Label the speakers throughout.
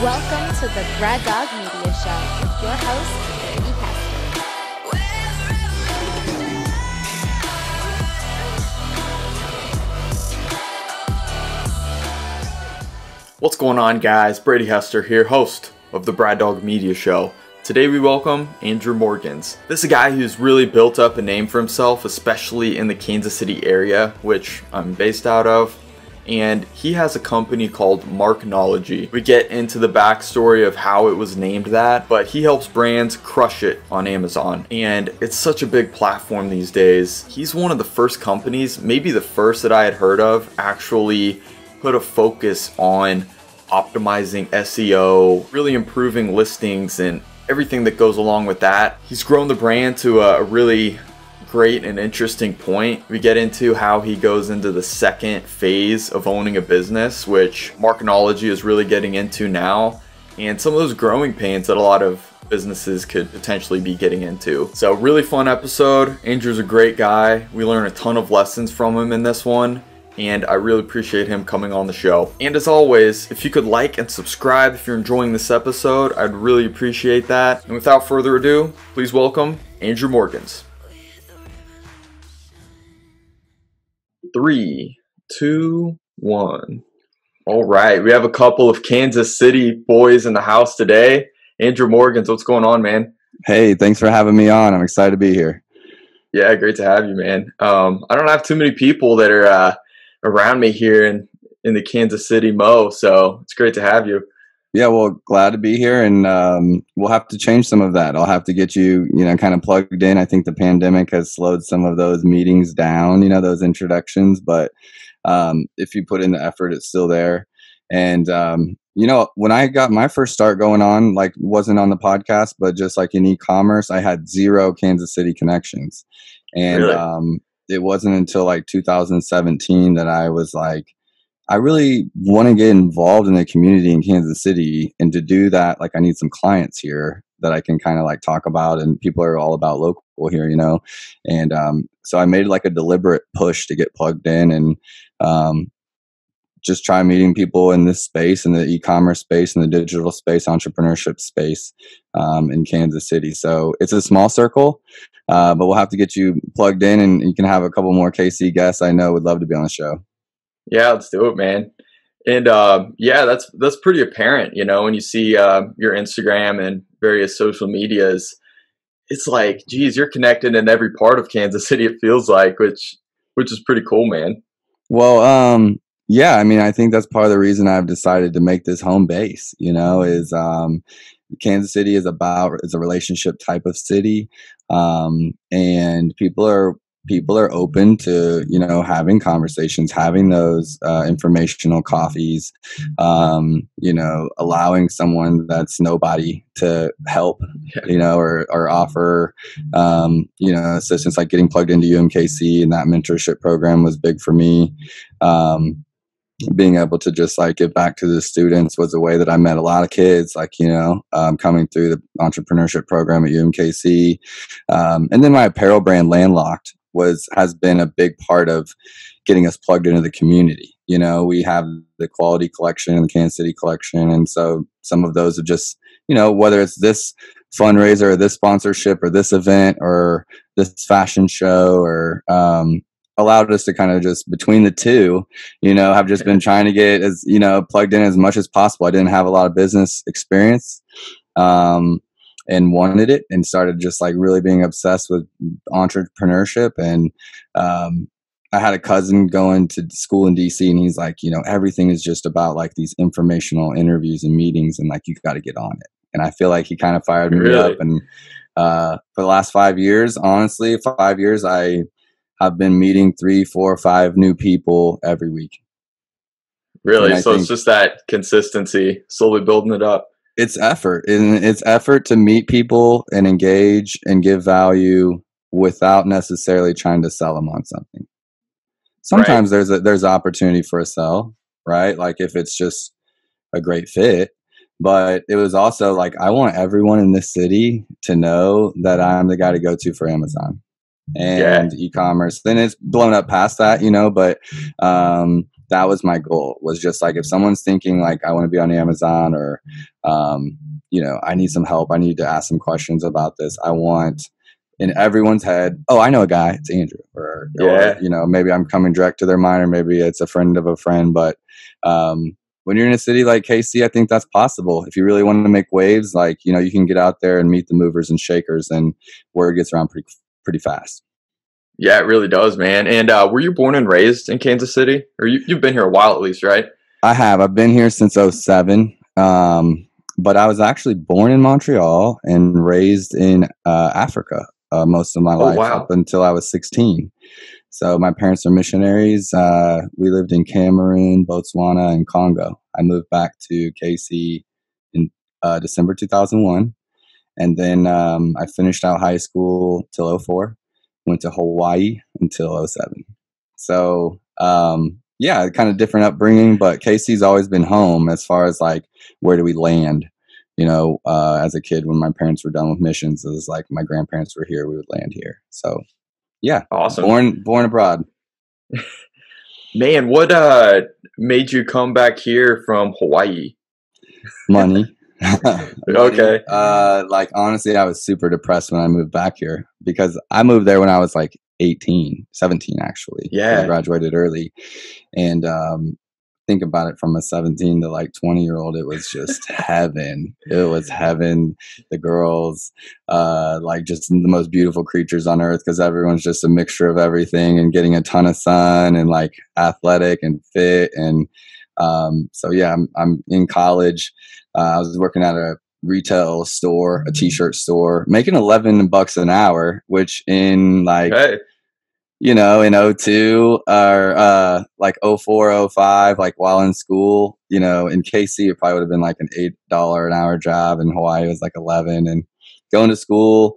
Speaker 1: Welcome to the Braddog Media Show with your host, Brady Hester.
Speaker 2: What's going on, guys? Brady Hester here, host of the Braddog Media Show. Today we welcome Andrew Morgans. This is a guy who's really built up a name for himself, especially in the Kansas City area, which I'm based out of. And he has a company called Marknology. We get into the backstory of how it was named that, but he helps brands crush it on Amazon. And it's such a big platform these days. He's one of the first companies, maybe the first that I had heard of, actually put a focus on optimizing SEO, really improving listings and everything that goes along with that. He's grown the brand to a really great and interesting point. We get into how he goes into the second phase of owning a business, which Marknology is really getting into now, and some of those growing pains that a lot of businesses could potentially be getting into. So really fun episode. Andrew's a great guy. We learn a ton of lessons from him in this one, and I really appreciate him coming on the show. And as always, if you could like and subscribe if you're enjoying this episode, I'd really appreciate that. And without further ado, please welcome Andrew Morgans. 3, 2, 1. All right, we have a couple of Kansas City boys in the house today. Andrew Morgans, what's going on, man?
Speaker 3: Hey, thanks for having me on. I'm excited to be here.
Speaker 2: Yeah, great to have you, man. I don't have too many people that are around me here in the Kansas City Mo, so it's great to have you.
Speaker 3: Yeah, well, glad to be here, and we'll have to change some of that. I'll have to get you, kind of plugged in. I think the pandemic has slowed some of those meetings down, those introductions, but if you put in the effort, it's still there. And, when I got my first start going on, like wasn't on the podcast, but just like in e-commerce, I had 0 Kansas City connections. And really? It wasn't until like 2017 that I was like, I really want to get involved in the community in Kansas City, and to do that, like I need some clients here that I can kind of like talk about, and people are all about local here, and so I made like a deliberate push to get plugged in and just try meeting people in this space, in the e-commerce space, in the digital space, entrepreneurship space in Kansas City. So it's a small circle, but we'll have to get you plugged in, and you can have a couple more KC guests I know would love to be on the show.
Speaker 2: Yeah, let's do it, man. And yeah, that's pretty apparent, when you see your Instagram and various social medias. It's like, geez, you're connected in every part of Kansas City, it feels like, which is pretty cool, man.
Speaker 3: Well, yeah, I mean, I think that's part of the reason I've decided to make this home base, is Kansas City is a relationship type of city, and people are open to, having conversations, having those informational coffees, allowing someone that's nobody to help, or offer, assistance, like getting plugged into UMKC, and that mentorship program was big for me. Being able to just like give back to the students was a way that I met a lot of kids, like, coming through the entrepreneurship program at UMKC. And then my apparel brand Landlocked has been a big part of getting us plugged into the community. We have the Quality Collection and the Kansas City Collection. And so some of those are just, whether it's this fundraiser or this sponsorship or this event or this fashion show, or allowed us to kind of just between the two, have just been trying to get as, plugged in as much as possible. I didn't have a lot of business experience. And wanted it, and started just like really being obsessed with entrepreneurship. And I had a cousin going to school in DC, and he's like, everything is just about like these informational interviews and meetings, and like you got to get on it. And I feel like he kind of fired me up. And for the last 5 years, honestly, 5 years, I have been meeting 3, 4, 5 new people every week.
Speaker 2: Really? So it's just that consistency, slowly building it up.
Speaker 3: It's effort, and it's effort to meet people and engage and give value without necessarily trying to sell them on something. Sometimes there's opportunity for a sell, right? Like if it's just a great fit. But it was also like, I want everyone in this city to know that I'm the guy to go to for Amazon and e-commerce. Then it's blown up past that, but that was my goal, was just like, if someone's thinking like, I want to be on Amazon, or, I need some help, I need to ask some questions about this, I want in everyone's head, oh, I know a guy, it's Andrew, or maybe I'm coming direct to their mind, or maybe it's a friend of a friend. But when you're in a city like KC, I think that's possible. If you really want to make waves, like, you can get out there and meet the movers and shakers, and word gets around pretty fast.
Speaker 2: Yeah, it really does, man. And were you born and raised in Kansas City? Or you've been here a while at least, right?
Speaker 3: I have. I've been here since '07. But I was actually born in Montreal and raised in Africa most of my life,
Speaker 2: wow.
Speaker 3: up until I was 16. So my parents are missionaries. We lived in Cameroon, Botswana, and Congo. I moved back to KC in December 2001. And then I finished out high school till '04. Went to Hawaii until '07. So, kind of different upbringing, but KC's always been home as far as like, where do we land? As a kid, when my parents were done with missions, it was like my grandparents were here, we would land here. So, yeah,
Speaker 2: awesome.
Speaker 3: Born abroad.
Speaker 2: Man, what made you come back here from Hawaii?
Speaker 3: Money.
Speaker 2: Okay.
Speaker 3: Like, honestly, I was super depressed when I moved back here, because I moved there when I was like 17 actually.
Speaker 2: Yeah.
Speaker 3: I graduated early, and think about it, from a 17 to like 20-year-old, it was just heaven. It was heaven. The girls, like, just the most beautiful creatures on earth, because everyone's just a mixture of everything, and getting a ton of sun, and like athletic and fit. And so yeah, I'm in college. I was working at a retail store, a t-shirt store, making $11 an hour, which in like, in '02 or like '04, '05, like while in school, in KC, it probably would have been like an $8 an hour job. In Hawaii, it was like 11. And going to school,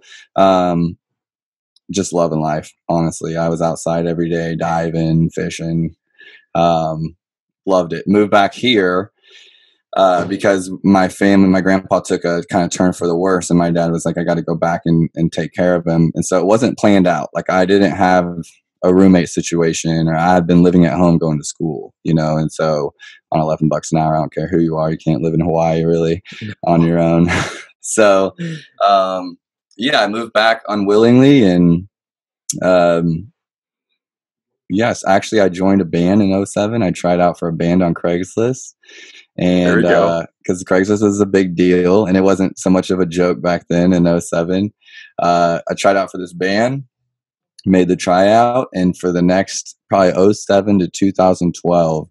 Speaker 3: just loving life. Honestly, I was outside every day, diving, fishing, loved it. Moved back here because my grandpa took a kind of turn for the worse, and my dad was like, I got to go back and take care of him. And so it wasn't planned out. Like, I didn't have a roommate situation, or I had been living at home going to school, and so on $11 an hour, I don't care who you are, you can't live in Hawaii really on your own. So, I moved back unwillingly. And yes, actually, I joined a band in '07. I tried out for a band on Craigslist. And because Craigslist was a big deal, and it wasn't so much of a joke back then in '07. I tried out for this band, made the tryout, and for the next probably '07 to 2012,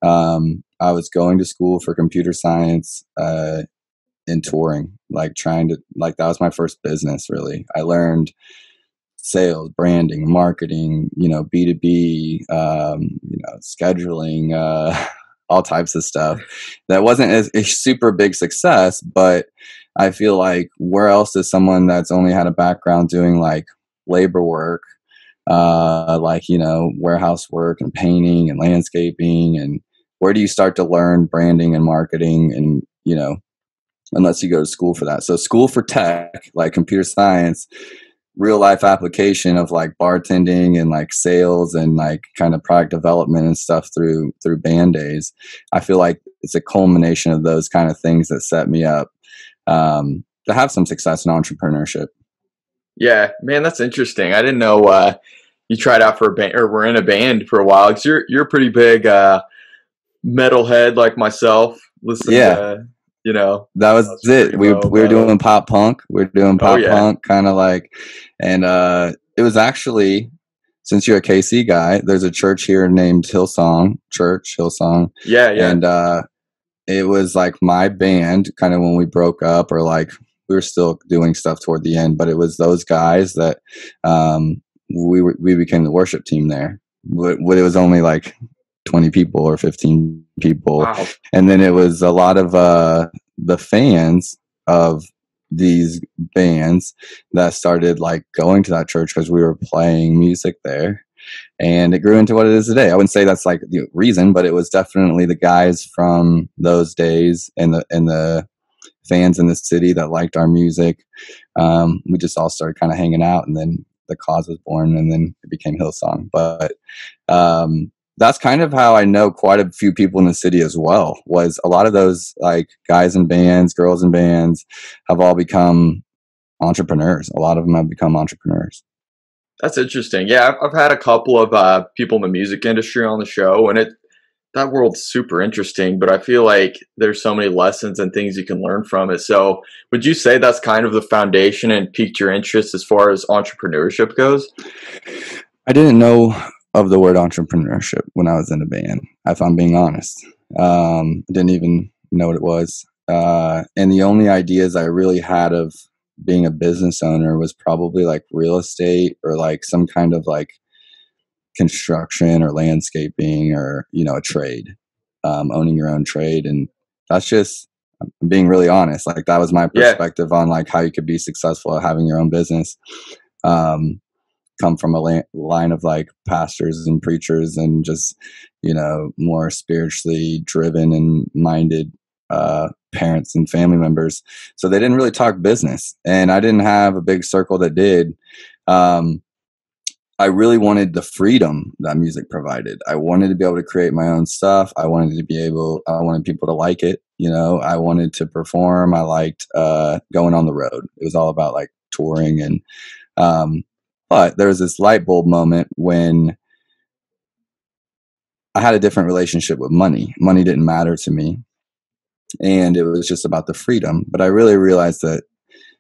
Speaker 3: I was going to school for computer science and touring, like that was my first business, really. I learned sales, branding, marketing, B2B, scheduling, all types of stuff. That wasn't a super big success, but I feel like, where else does someone that's only had a background doing like labor work, warehouse work and painting and landscaping, and where do you start to learn branding and marketing? And, unless you go to school for that. So school for tech, like computer science, real life application of like bartending and like sales and like kind of product development and stuff through band days. I feel like it's a culmination of those kind of things that set me up to have some success in entrepreneurship.
Speaker 2: Yeah, man, that's interesting. I didn't know you tried out for a band, or were in a band for a while. Cause you're a pretty big metalhead like myself. Listen,
Speaker 3: that was it. We were doing pop punk. We were doing pop punk, kind of like, and it was actually, since you're a KC guy, there's a church here named Hillsong. Yeah. And it was like my band, kind of when we broke up, or like we were still doing stuff toward the end, but it was those guys that we became the worship team there. It was only like 20 people or 15 people.
Speaker 2: Wow.
Speaker 3: And then it was a lot of the fans of these bands that started like going to that church because we were playing music there, and it grew into what it is today. I wouldn't say that's like the reason, but it was definitely the guys from those days and the fans in the city that liked our music. We just all started kind of hanging out, and then the cause was born, and then it became Hillsong. But that's kind of how I know quite a few people in the city as well. Was a lot of those like guys in bands, girls in bands have all become entrepreneurs. A lot of them have become entrepreneurs.
Speaker 2: That's interesting. Yeah, I've had a couple of people in the music industry on the show, and that world's super interesting. But I feel like there's so many lessons and things you can learn from it. So, would you say that's kind of the foundation and piqued your interest as far as entrepreneurship goes?
Speaker 3: I didn't know of the word entrepreneurship when I was in a band, if I'm being honest. I didn't even know what it was. And the only ideas I really had of being a business owner was probably like real estate or like some kind of like construction or landscaping or, you know, a trade, owning your own trade. And that's just, I'm being really honest. Like that was my perspective on like how you could be successful at having your own business. Come from a line of like pastors and preachers and just, you know, more spiritually driven and minded parents and family members. So they didn't really talk business, and I didn't have a big circle that did. I really wanted the freedom that music provided. I wanted to be able to create my own stuff. I wanted people to like it. You know, I wanted to perform. I liked going on the road. It was all about like touring. And but there was this light bulb moment when I had a different relationship with money. Money didn't matter to me, and it was just about the freedom. But I really realized that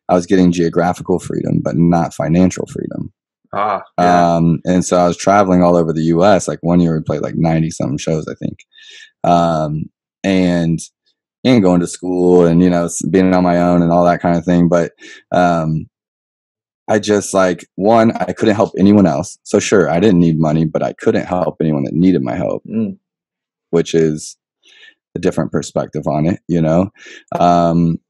Speaker 3: I was getting geographical freedom, but not financial freedom.
Speaker 2: Yeah.
Speaker 3: And so I was traveling all over the US. Like one year we played like 90 something shows, I think. And going to school and, you know, being on my own and all that kind of thing. But, I just like, one, I couldn't help anyone else. So sure, I didn't need money, but I couldn't help anyone that needed my help, which is a different perspective on it, you know?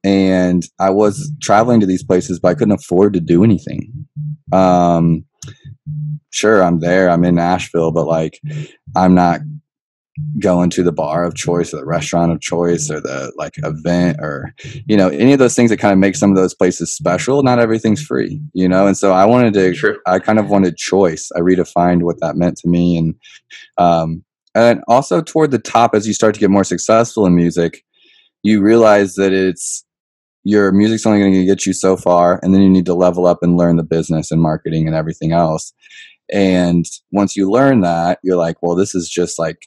Speaker 3: And I was traveling to these places, but I couldn't afford to do anything. Sure, I'm there, I'm in Nashville, but like, I'm not going to the bar of choice or the restaurant of choice or the like event or, you know, any of those things that kind of make some of those places special. Not everything's free, you know? And so I kind of wanted choice. I redefined what that meant to me. And also toward the top, as you start to get more successful in music, you realize that your music's only going to get you so far. And then you need to level up and learn the business and marketing and everything else. And once you learn that, you're like, well, this is just like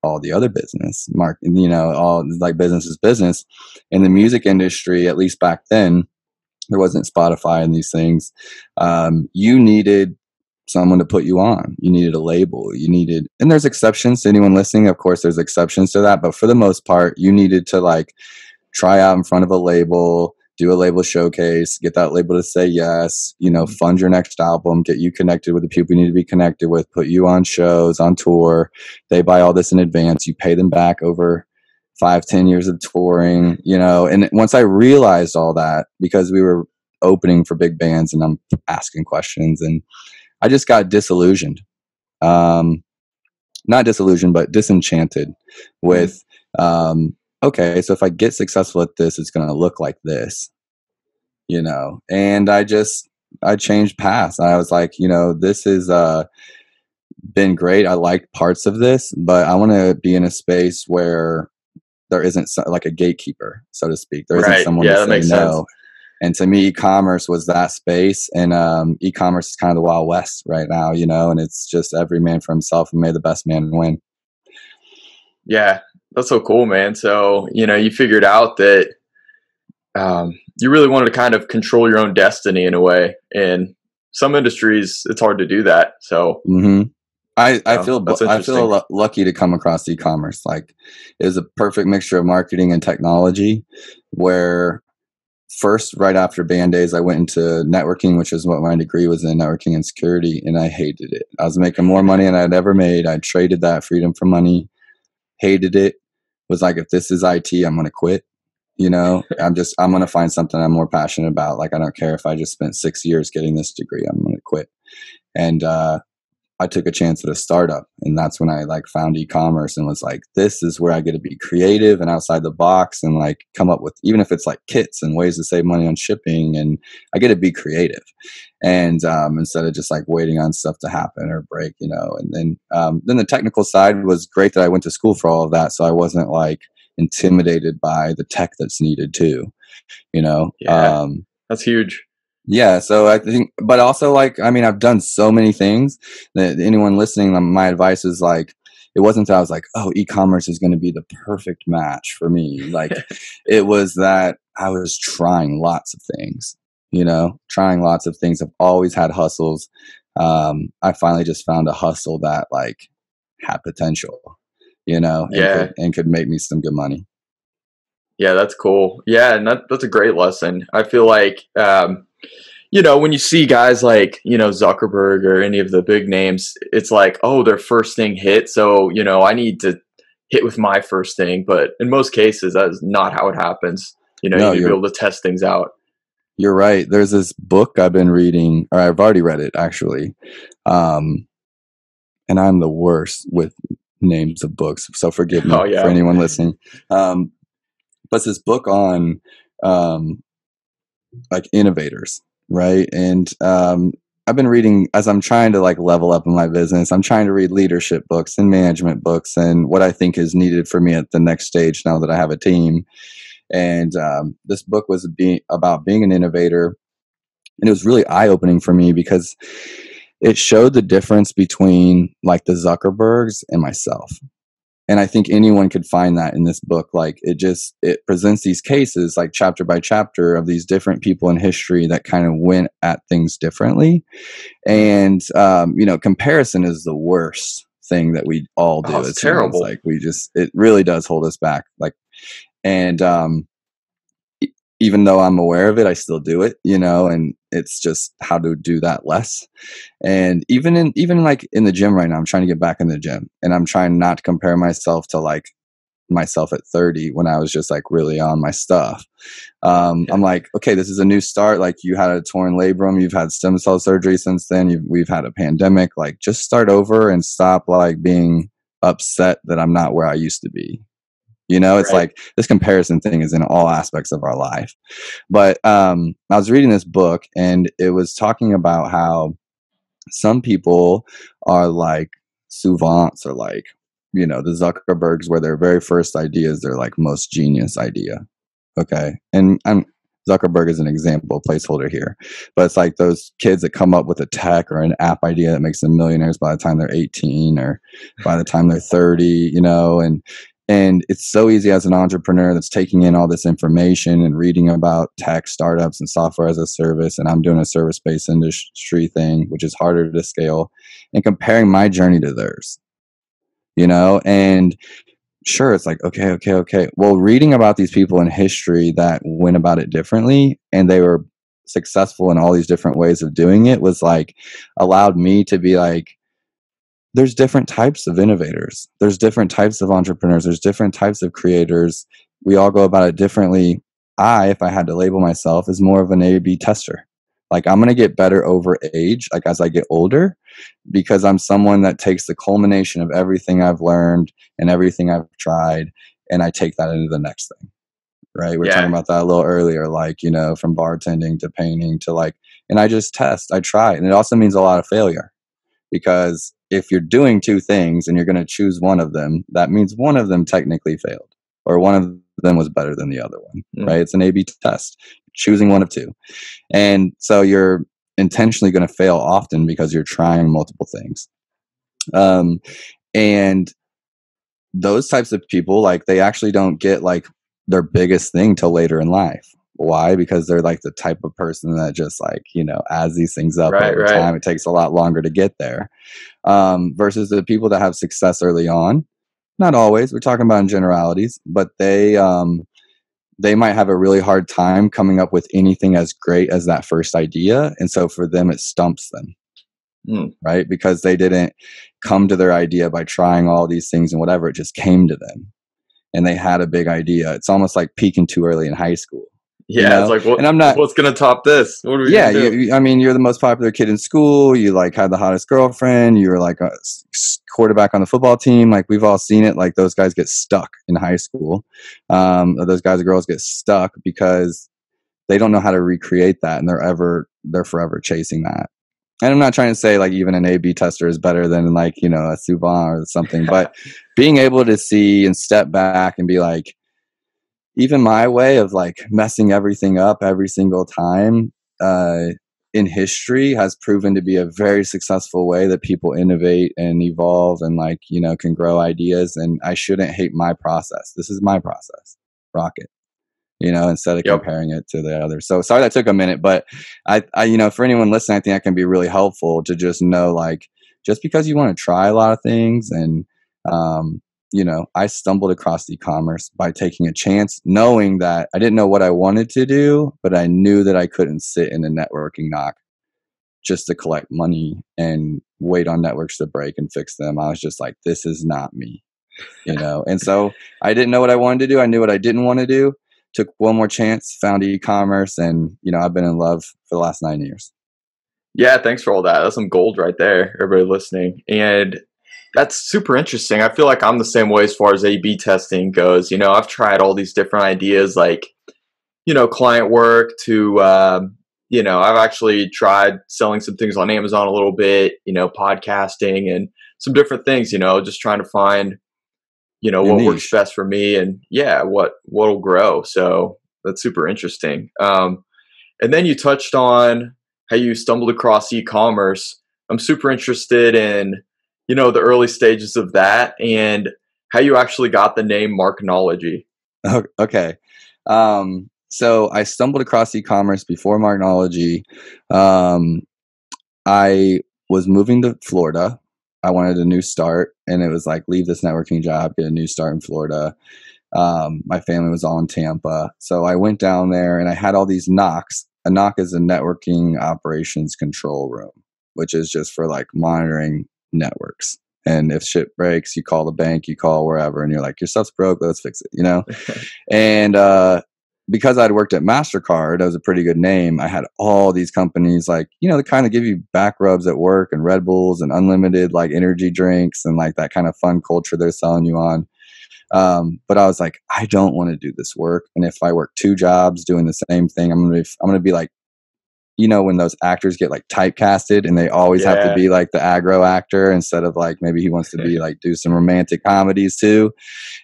Speaker 3: all the other business, you know, all like business is business. In the music industry, at least back then, there wasn't Spotify and these things. You needed someone to put you on. You needed a label. And there's exceptions to anyone listening. Of course, there's exceptions to that. But for the most part, you needed to like try out in front of a label, do a label showcase, get that label to say yes, you know, fund your next album, get you connected with the people you need to be connected with, put you on shows, on tour. They buy all this in advance. You pay them back over 5-10 years of touring, you know. And once I realized all that, because we were opening for big bands and I'm asking questions, and I just got disillusioned. Not disillusioned, but disenchanted with, okay, so if I get successful at this, it's going to look like this, you know? And I changed paths. I was like, you know, this has been great. I like parts of this, but I want to be in a space where there isn't like a gatekeeper, so to speak. There isn't someone to say no. Sense. And to me, e-commerce was that space. And e-commerce is kind of the Wild West right now, you know, and it's just every man for himself and may the best man win.
Speaker 2: Yeah, that's so cool, man. So, you know, you figured out that you really wanted to kind of control your own destiny in a way. In some industries, it's hard to do that. So
Speaker 3: I feel lucky to come across e-commerce. Like, it was a perfect mixture of marketing and technology, where first, right after band days, I went into networking, which is what my degree was in, networking and security, and I hated it. I was making more money than I'd ever made. I traded that freedom for money, hated it, was like, if this is IT, I'm going to quit. You know, I'm going to find something I'm more passionate about. Like, I don't care if I just spent 6 years getting this degree, I'm going to quit. And I took a chance at a startup, and that's when I like found e-commerce and was like, this is where I get to be creative and outside the box and like come up with, even if it's like kits and ways to save money on shipping, and I get to be creative. And instead of just like waiting on stuff to happen or break, you know. And then the technical side was great that I went to school for all of that, so I wasn't like intimidated by the tech that's needed too, you know.
Speaker 2: Yeah, that's huge.
Speaker 3: Yeah, so I think, but also like, I mean, I've done so many things that anyone listening, my advice is like, it wasn't that I was like, oh, e-commerce is going to be the perfect match for me. Like, it was that I was trying lots of things, you know, trying lots of things. I've always had hustles. I finally just found a hustle that like had potential, you know, and could make me some good money.
Speaker 2: Yeah, that's cool. Yeah, and that's a great lesson. I feel like, you know, when you see guys like, you know, Zuckerberg or any of the big names, it's like, oh, their first thing hit, so, you know, I need to hit with my first thing. But in most cases, that is not how it happens. You know, you need to be able to test things out.
Speaker 3: You're right. There's this book I've been reading, or I've already read it actually. And I'm the worst with names of books, so forgive me for anyone listening. But it's this book on like innovators, right? And I've been reading, as I'm trying to like level up in my business, I'm trying to read leadership books and management books and what I think is needed for me at the next stage now that I have a team. And this book was about being an innovator. And it was really eye-opening for me because it showed the difference between like the Zuckerbergs and myself. And I think anyone could find that in this book. Like it presents these cases like chapter by chapter of these different people in history that kind of went at things differently. And, you know, comparison is the worst thing that we all do.
Speaker 2: It's terrible.
Speaker 3: Like it really does hold us back. Like, and even though I'm aware of it, I still do it, you know, and it's just how to do that less. And even like in the gym right now, I'm trying to get back in the gym, and I'm trying not to compare myself to like myself at 30 when I was just like really on my stuff. I'm like, okay, this is a new start. Like, you had a torn labrum, you've had stem cell surgery since then, we've had a pandemic. Like, just start over and stop like being upset that I'm not where I used to be. You know, it's like this comparison thing is in all aspects of our life. But I was reading this book, and it was talking about how some people are like savants, or like, you know, the Zuckerbergs, where their very first idea is their like most genius idea. Okay. And Zuckerberg is an example, placeholder here. But it's like those kids that come up with a tech or an app idea that makes them millionaires by the time they're 18 or by the time they're 30, you know, and it's so easy as an entrepreneur that's taking in all this information and reading about tech startups and software as a service. And I'm doing a service-based industry thing, which is harder to scale, and comparing my journey to theirs, you know? And sure, it's like, okay. Well, reading about these people in history that went about it differently, and they were successful in all these different ways of doing it, was like, allowed me to be like, there's different types of innovators. There's different types of entrepreneurs. There's different types of creators. We all go about it differently. If I had to label myself, as more of an A/B tester. Like, I'm going to get better over age, like as I get older, because I'm someone that takes the culmination of everything I've learned and everything I've tried, and I take that into the next thing. Right? We were talking about that a little earlier, like, you know, from bartending to painting to like, and I just test, I try. And it also means a lot of failure. Because if you're doing two things and you're going to choose one of them, that means one of them technically failed, or one of them was better than the other one, right? It's an A/B test, choosing one of two. And so you're intentionally going to fail often because you're trying multiple things. And those types of people, like, they actually don't get like their biggest thing till later in life. Why? Because they're like the type of person that just like, you know, adds these things up over time. It takes a lot longer to get there. Versus the people that have success early on. Not always. We're talking about in generalities, but they might have a really hard time coming up with anything as great as that first idea. And so for them, it stumps them, right? Because they didn't come to their idea by trying all these things and whatever. It just came to them, and they had a big idea. It's almost like peaking too early in high school.
Speaker 2: Yeah, it's like,
Speaker 3: And I'm not,
Speaker 2: what's gonna top this? What are we
Speaker 3: yeah,
Speaker 2: gonna do?
Speaker 3: I mean, you're the most popular kid in school. You like had the hottest girlfriend. You were like a quarterback on the football team. Like we've all seen it. Like those guys get stuck in high school. Those guys and girls get stuck because they don't know how to recreate that, and they're forever chasing that. And I'm not trying to say like even an A/B tester is better than like, you know, a Souvent or something, but being able to see and step back and be like, even my way of like messing everything up every single time in history has proven to be a very successful way that people innovate and evolve and like, you know, can grow ideas. And I shouldn't hate my process. This is my process. Rock it. You know, instead of
Speaker 2: Yep.
Speaker 3: comparing it to the others. So sorry that took a minute, but I, you know, for anyone listening, I think that can be really helpful to just know, like, just because you want to try a lot of things. And, you know, I stumbled across e-commerce by taking a chance, knowing that I didn't know what I wanted to do, but I knew that I couldn't sit in a networking knock just to collect money and wait on networks to break and fix them. I was just like, this is not me, you know? And so I didn't know what I wanted to do. I knew what I didn't want to do. Took one more chance, found e-commerce, and, you know, I've been in love for the last 9 years.
Speaker 2: Yeah, thanks for all that. That's some gold right there, everybody listening. And that's super interesting. I feel like I'm the same way as far as A/B testing goes. You know, I've tried all these different ideas, like, you know, client work to, you know, I've actually tried selling some things on Amazon a little bit, you know, podcasting and some different things, you know, just trying to find, you know,
Speaker 3: Your
Speaker 2: what works
Speaker 3: niche.
Speaker 2: best for me and yeah, what'll grow. So that's super interesting. And then you touched on how you stumbled across e-commerce. I'm super interested in, you know, the early stages of that and how you actually got the name Marknology.
Speaker 3: Okay. So I stumbled across e-commerce before Marknology. I was moving to Florida. I wanted a new start, and it was like, leave this networking job, get a new start in Florida. My family was all in Tampa. So I went down there and I had all these knocks. A knock is a networking operations control room, which is just for like monitoring networks. And if shit breaks, you call the bank, you call wherever, and you're like, your stuff's broke, let's fix it, you know? And because I'd worked at MasterCard, that was a pretty good name. I had all these companies like, you know, they kind of give you back rubs at work and Red Bulls and unlimited like energy drinks and like that kind of fun culture they're selling you on. But I was like, I don't want to do this work. And if I work 2 jobs doing the same thing, I'm going to be like, you know, when those actors get like typecasted and they always have to
Speaker 2: Yeah.
Speaker 3: be like the aggro actor instead of like, maybe he wants to be like, do some romantic comedies too.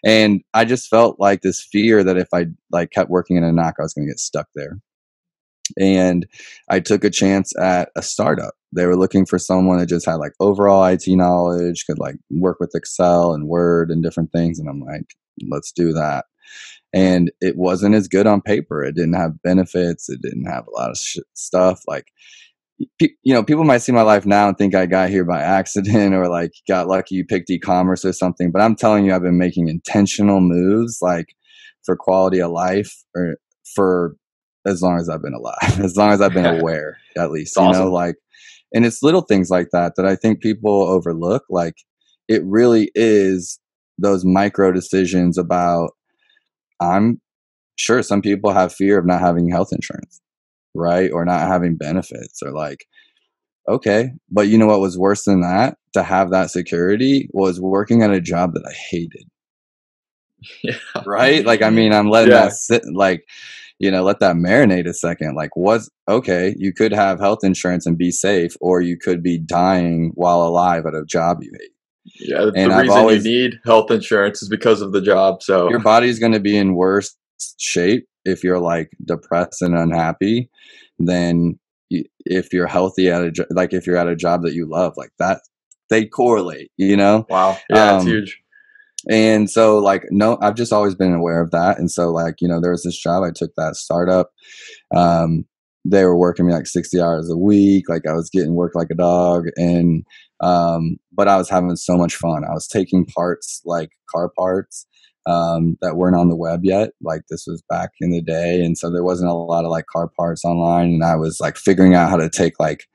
Speaker 3: And I just felt like this fear that if I like kept working in a knock, I was going to get stuck there. And I took a chance at a startup. They were looking for someone that just had like overall IT knowledge, could like work with Excel and Word and different things. And I'm like, let's do that. And it wasn't as good on paper. It didn't have benefits. It didn't have a lot of stuff. Like, you know, people might see my life now and think I got here by accident or like got lucky you picked e-commerce or something. But I'm telling you, I've been making intentional moves like for quality of life or for as long as I've been alive, as long as I've been aware, at least,
Speaker 2: It's
Speaker 3: you
Speaker 2: awesome.
Speaker 3: know, like, and it's little things like that that I think people overlook. Like, it really is those micro decisions about, I'm sure some people have fear of not having health insurance, right? Or not having benefits, or like, okay, but you know what was worse than that? To have that security was working at a job that I hated,
Speaker 2: Yeah.
Speaker 3: right? Like, I mean, I'm letting
Speaker 2: Yeah.
Speaker 3: that sit, like, you know, let that marinate a second. Like, was okay, you could have health insurance and be safe, or you could be dying while alive at a job you hate.
Speaker 2: Yeah. The
Speaker 3: And I've
Speaker 2: reason you
Speaker 3: always,
Speaker 2: need health insurance is because of the job. So
Speaker 3: your body's going to be in worse shape if you're like depressed and unhappy than if you're healthy at a like if you're at a job that you love, like that. They correlate, you know.
Speaker 2: wow. Yeah, it's huge.
Speaker 3: And so like, no, I've just always been aware of that. And so like, you know, there was this job, I took that startup. um they were working me like 60 hours a week, like I was getting work like a dog. And but I was having so much fun. I was taking parts, like car parts, that weren't on the web yet. Like, this was back in the day, and so there wasn't a lot of like car parts online. And I was like figuring out how to take like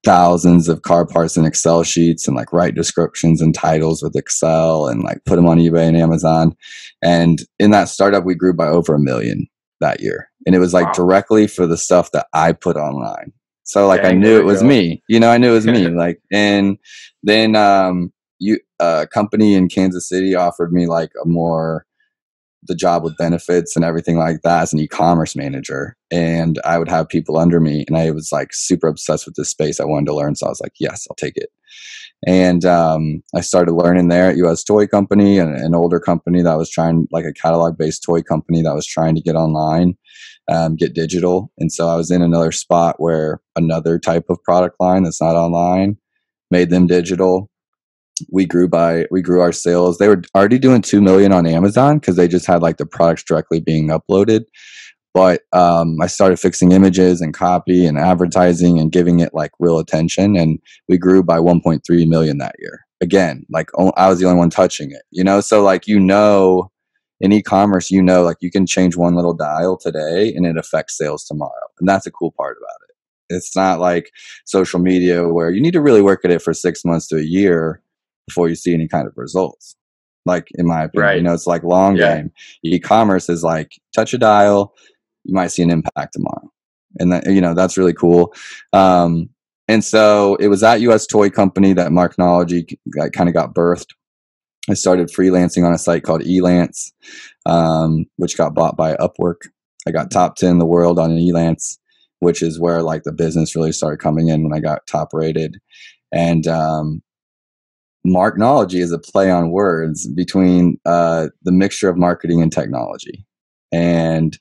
Speaker 3: thousands of car parts in Excel sheets and like write descriptions and titles with Excel and like put them on eBay and Amazon. And in that startup, we grew by over 1 million that year. And it was like
Speaker 2: Wow.
Speaker 3: directly for the stuff that I put online. So like I
Speaker 2: Dang,
Speaker 3: knew
Speaker 2: there
Speaker 3: it
Speaker 2: we
Speaker 3: was
Speaker 2: go.
Speaker 3: me, I knew it was me. Like, and then a company in Kansas City offered me like the job with benefits and everything like that as an e-commerce manager. And I would have people under me, and I was like super obsessed with this space. I wanted to learn. So I was like, yes, I'll take it. And I started learning there at US Toy Company, an older company that was trying, like a catalog based toy company that was trying to get online, get digital. And so I was in another spot where another type of product line that's not online made them digital. We grew our sales. They were already doing 2 million on Amazon because they just had like the products directly being uploaded. But I started fixing images and copy and advertising and giving it like real attention. And we grew by 1.3 million that year. Again, like I was the only one touching it, So like, in e-commerce, like you can change one little dial today and it affects sales tomorrow. And that's a cool part about it. It's not like social media where you need to really work at it for 6 months to a year before you see any kind of results. Like, in my opinion,
Speaker 2: Right.
Speaker 3: it's like long
Speaker 2: Yeah.
Speaker 3: game. E-commerce is like touch a dial, you might see an impact tomorrow. And that, that's really cool. And so it was at US Toy Company that Marknology kind of got birthed. I started freelancing on a site called Elance, which got bought by Upwork. I got top 10 in the world on Elance, which is where like the business really started coming in when I got top rated. And Marknology is a play on words between the mixture of marketing and technology. And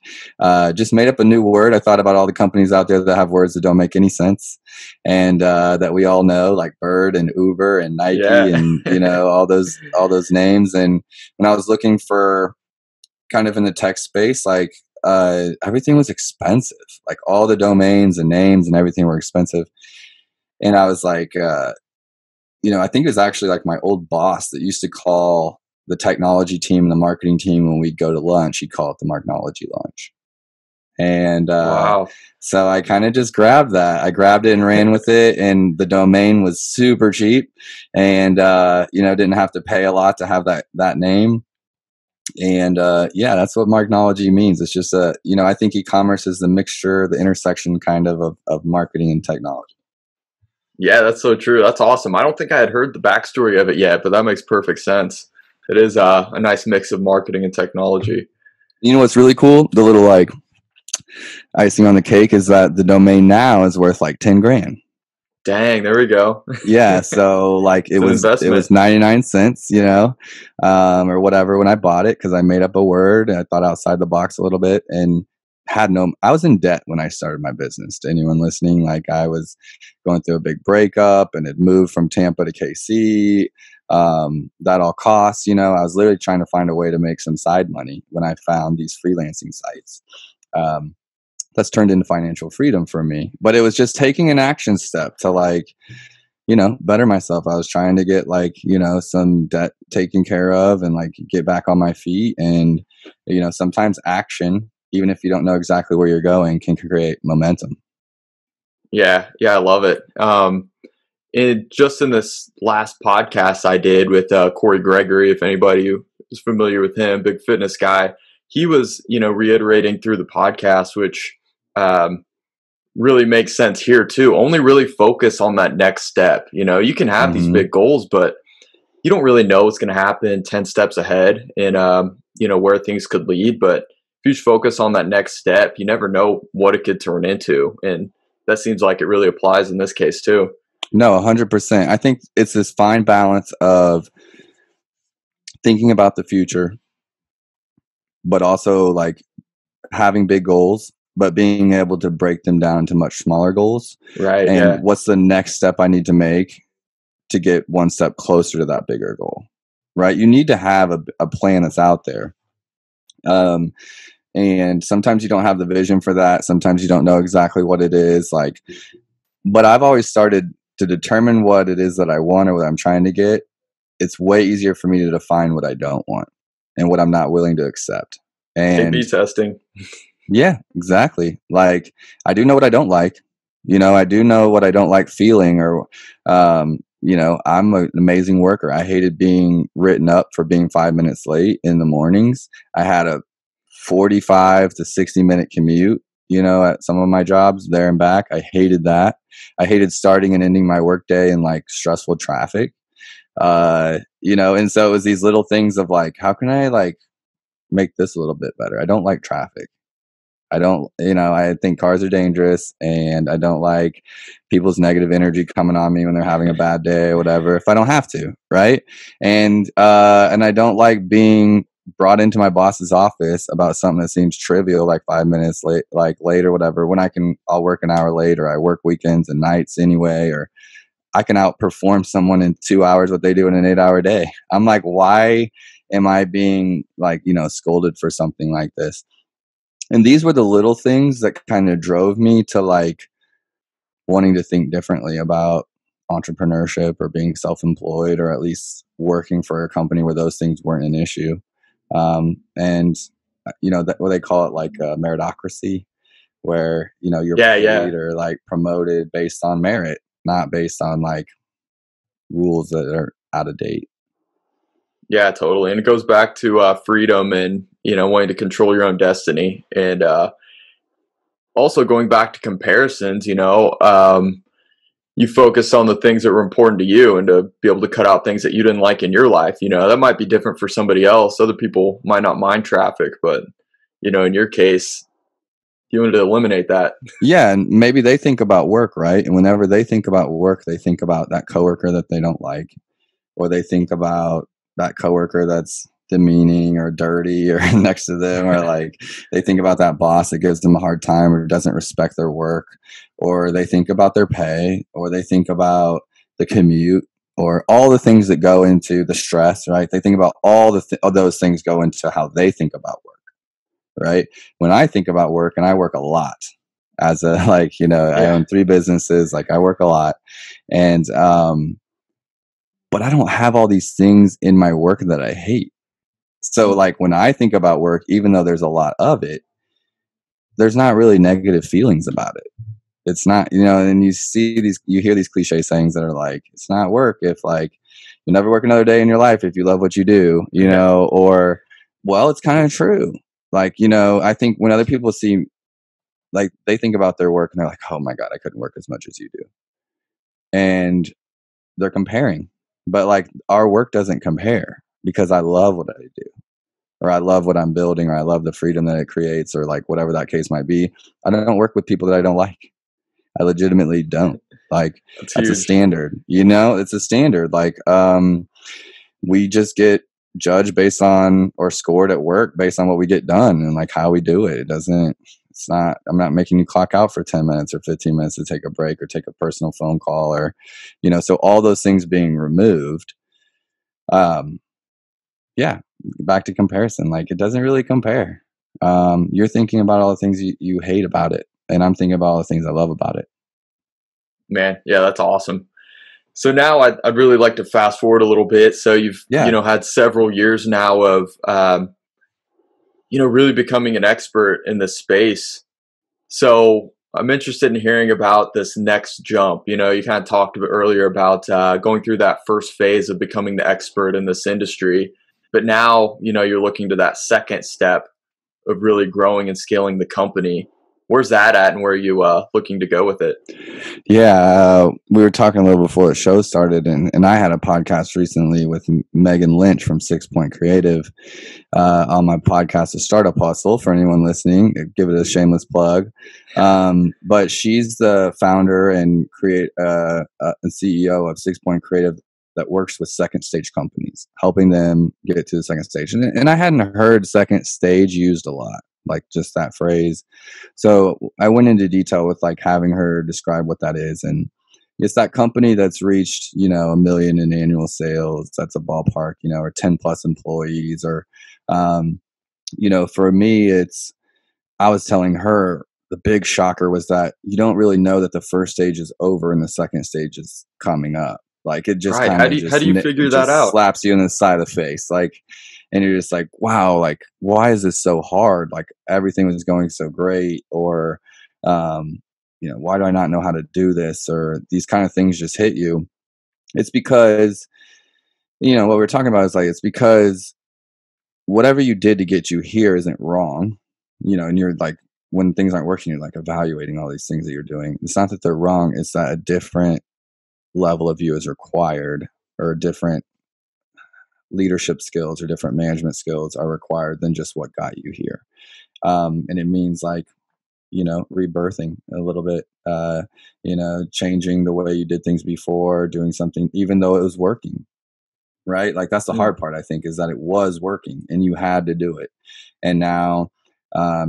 Speaker 3: just made up a new word. I thought about all the companies out there that have words that don't make any sense, and that we all know, like Bird and Uber and Nike, and all those names. And when I was looking for kind of in the tech space, like everything was expensive. Like all the domains and names and everything were expensive. And I was like, I think it was actually like my old boss that used to call the technology team and the marketing team when we'd go to lunch. He'd call it the Marknology lunch. And
Speaker 2: Wow.
Speaker 3: so I kind of just grabbed that. I grabbed it and ran with it. And the domain was super cheap, and didn't have to pay a lot to have that name. And that's what Marknology means. It's just I think e-commerce is the mixture, the intersection kind of marketing and technology.
Speaker 2: Yeah, that's so true. That's awesome. I don't think I had heard the backstory of it yet, but that makes perfect sense. It is a nice mix of marketing and technology.
Speaker 3: You know what's really cool? The little like icing on the cake is that the domain now is worth like 10 grand.
Speaker 2: Dang, there we go.
Speaker 3: Yeah, so like it was 99 cents, or whatever when I bought it, because I made up a word and I thought outside the box a little bit, and I was in debt when I started my business. To anyone listening, like I was going through a big breakup and had moved from Tampa to KC. That all costs, I was literally trying to find a way to make some side money when I found these freelancing sites. That's turned into financial freedom for me. But it was just taking an action step to like, better myself. I was trying to get like, some debt taken care of and like get back on my feet. And, sometimes action, even if you don't know exactly where you're going, can create momentum.
Speaker 2: Yeah, I love it. Just in this last podcast I did with Corey Gregory, if anybody is familiar with him, big fitness guy, he was, reiterating through the podcast, which really makes sense here too. Only really focus on that next step. You can have these big goals, but you don't really know what's going to happen 10 steps ahead and, where things could lead. But if you just focus on that next step, you never know what it could turn into. And that seems like it really applies in this case too.
Speaker 3: No, 100%. I think it's this fine balance of thinking about the future, but also like having big goals, but being able to break them down to much smaller goals.
Speaker 2: Right.
Speaker 3: And what's the next step I need to make to get one step closer to that bigger goal, right? You need to have a plan that's out there. And sometimes you don't have the vision for that. Sometimes you don't know exactly what it is like, but I've always started to determine what it is that I want or what I'm trying to get. It's way easier for me to define what I don't want and what I'm not willing to accept. And
Speaker 2: A/B testing.
Speaker 3: Yeah, exactly. Like I do know what I don't like. I do know what I don't like feeling, or I'm an amazing worker. I hated being written up for being 5 minutes late in the mornings. I had a 45 to 60-minute commute, at some of my jobs there and back. I hated that. I hated starting and ending my workday in like stressful traffic. And so it was these little things of like, how can I like make this a little bit better? I don't like traffic. I think cars are dangerous, and I don't like people's negative energy coming on me when they're having a bad day or whatever, if I don't have to. Right. And I don't like being brought into my boss's office about something that seems trivial, like 5 minutes late, like late or whatever, when I'll work an hour late, or I work weekends and nights anyway, or I can outperform someone in 2 hours what they do in an 8-hour day. I'm like, why am I being like, scolded for something like this? And these were the little things that kind of drove me to like wanting to think differently about entrepreneurship or being self-employed, or at least working for a company where those things weren't an issue. That what they call it, like meritocracy, where, you're paid or like promoted based on merit, not based on like rules that are out of date.
Speaker 2: Yeah, totally. And it goes back to freedom and, wanting to control your own destiny. And also going back to comparisons, you focus on the things that were important to you, and to be able to cut out things that you didn't like in your life. That might be different for somebody else. Other people might not mind traffic, but, in your case, you wanted to eliminate that.
Speaker 3: Yeah, and maybe they think about work, right? And whenever they think about work, they think about that coworker that they don't like, or they think about that coworker that's demeaning or dirty or next to them, or like they think about that boss that gives them a hard time or doesn't respect their work, or they think about their pay, or they think about the commute, or all the things that go into the stress, right? They think about all those things go into how they think about work, right? When I think about work, and I work a lot as a I own 3 businesses, like I work a lot, and but I don't have all these things in my work that I hate. So like when I think about work, even though there's a lot of it, there's not really negative feelings about it. It's not, and you hear these cliche sayings that are like, it's not work if like you'll never work another day in your life if you love what you do, or, well, it's kind of true. Like, I think when other people see, like, they think about their work and they're like, oh my God, I couldn't work as much as you do. And they're comparing. But like our work doesn't compare, because I love what I do, or I love what I'm building, or I love the freedom that it creates, or like whatever that case might be. I don't work with people that I don't like. I legitimately don't. Like that's a standard, it's a standard. Like we just get judged based on, or scored at work based on what we get done and like how we do it. I'm not making you clock out for 10 minutes or 15 minutes to take a break or take a personal phone call, or, so all those things being removed. Yeah, back to comparison. Like it doesn't really compare. You're thinking about all the things you hate about it, and I'm thinking about all the things I love about it.
Speaker 2: Man, yeah, that's awesome. So now I'd really like to fast forward a little bit. So you've, had several years now of, really becoming an expert in this space. So I'm interested in hearing about this next jump. You kind of talked a bit earlier about going through that first phase of becoming the expert in this industry. But now, you're looking to that second step of really growing and scaling the company. Where's that at, and where are you looking to go with it?
Speaker 3: Yeah, we were talking a little before the show started, and I had a podcast recently with Megan Lynch from 6 Point Creative on my podcast, The Startup Hustle, for anyone listening. Give it a shameless plug. But she's the founder and CEO of 6 Point Creative, that works with second stage companies, helping them get to the second stage. And I hadn't heard second stage used a lot, like just that phrase. So I went into detail with like having her describe what that is. And it's that company that's reached, $1 million in annual sales. That's a ballpark, or 10 plus employees, or, for me, I was telling her the big shocker was that you don't really know that the first stage is over and the second stage is coming up. Like it just
Speaker 2: right. How do you figure that out?
Speaker 3: Slaps you in the side of the face, like, and you're just like, wow, like why is this so hard? Like everything was going so great, or why do I not know how to do this? Or these kind of things just hit you. It's because what we're talking about is like, it's because whatever you did to get you here isn't wrong, and you're like, when things aren't working, you're like evaluating all these things that you're doing. It's not that they're wrong. It's that a different level of you is required, or different leadership skills or different management skills are required than just what got you here. And it means like, rebirthing a little bit, changing the way you did things before, doing something, even though it was working, right? Like that's the hard part, I think, is that it was working and you had to do it. And now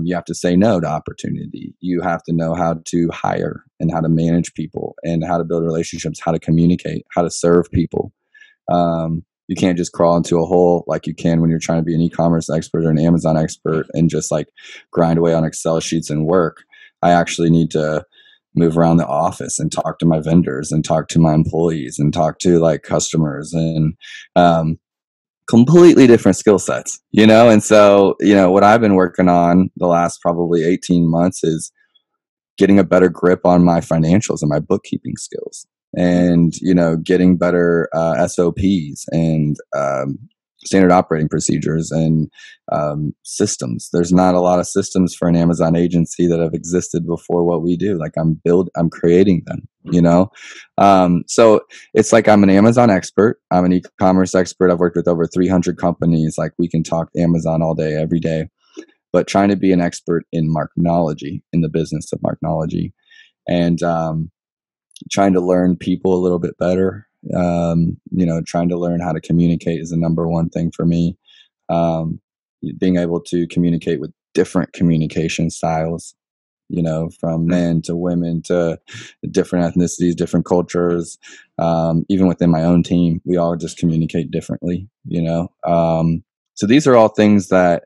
Speaker 3: you have to say no to opportunity. You have to know how to hire and how to manage people and how to build relationships, how to communicate, how to serve people. You can't just crawl into a hole like you can when you're trying to be an e-commerce expert or an Amazon expert and just like grind away on Excel sheets and work. I actually need to move around the office and talk to my vendors and talk to my employees and talk to like customers and completely different skill sets, And so, what I've been working on the last probably 18 months is getting a better grip on my financials and my bookkeeping skills, and getting better SOPs and standard operating procedures and systems. There's not a lot of systems for an Amazon agency that have existed before what we do. Like I'm creating them, so it's like I'm an Amazon expert, I'm an e-commerce expert, I've worked with over 300 companies. Like we can talk Amazon all day every day, but trying to be an expert in Marknology, in the business of Marknology, and trying to learn people a little bit better. Trying to learn how to communicate is the number one thing for me. Being able to communicate with different communication styles, from men to women to different ethnicities, different cultures. Even within my own team, we all just communicate differently, So these are all things that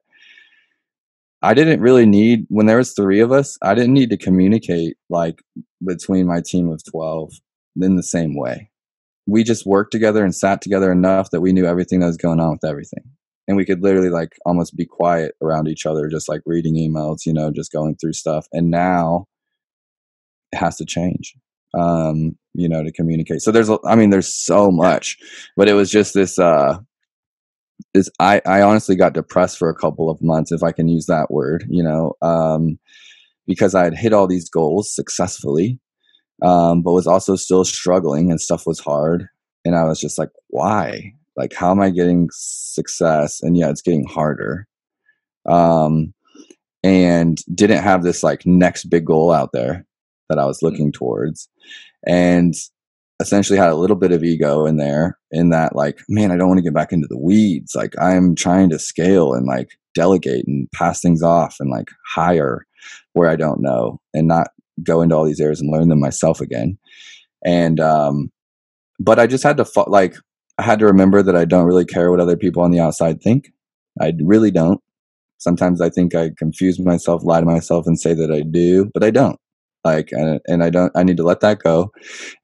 Speaker 3: I didn't really need when there was 3 of us. I didn't need to communicate like between my team of 12 in the same way. We just worked together and sat together enough that we knew everything that was going on with everything. And we could literally like almost be quiet around each other, just like reading emails, just going through stuff. And now it has to change, to communicate. So there's so much, but it was just this, I honestly got depressed for a couple of months, if I can use that word, because I had hit all these goals successfully, but was also still struggling and stuff was hard. And I was just like, why? Like, how am I getting success? And yeah, it's getting harder. And didn't have this like next big goal out there that I was looking towards. And essentially had a little bit of ego in there, in that like, man, I don't want to get back into the weeds. Like I'm trying to scale and like delegate and pass things off and like hire where I don't know and not go into all these areas and learn them myself again. And, but I just had to I had to remember that I don't really care what other people on the outside think. I really don't. Sometimes I think I confuse myself, lie to myself and say that I do, but I don't. Like, and I need to let that go.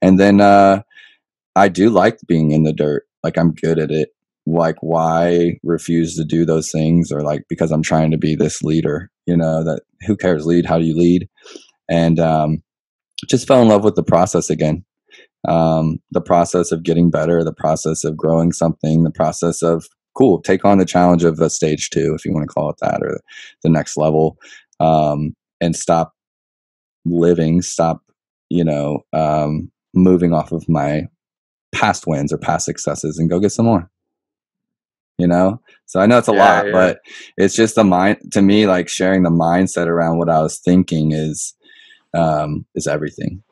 Speaker 3: And then, I do like being in the dirt. Like I'm good at it. Like why refuse to do those things? Or like, because I'm trying to be this leader, that who cares? Lead. How do you lead? And, just fell in love with the process again. The process of getting better, the process of growing something, the process of take on the challenge of a stage 2, if you want to call it that, or the next level, and stop moving off of my past wins or past successes and go get some more, so I know it's a lot, but it's just to me, like sharing the mindset around what I was thinking is everything.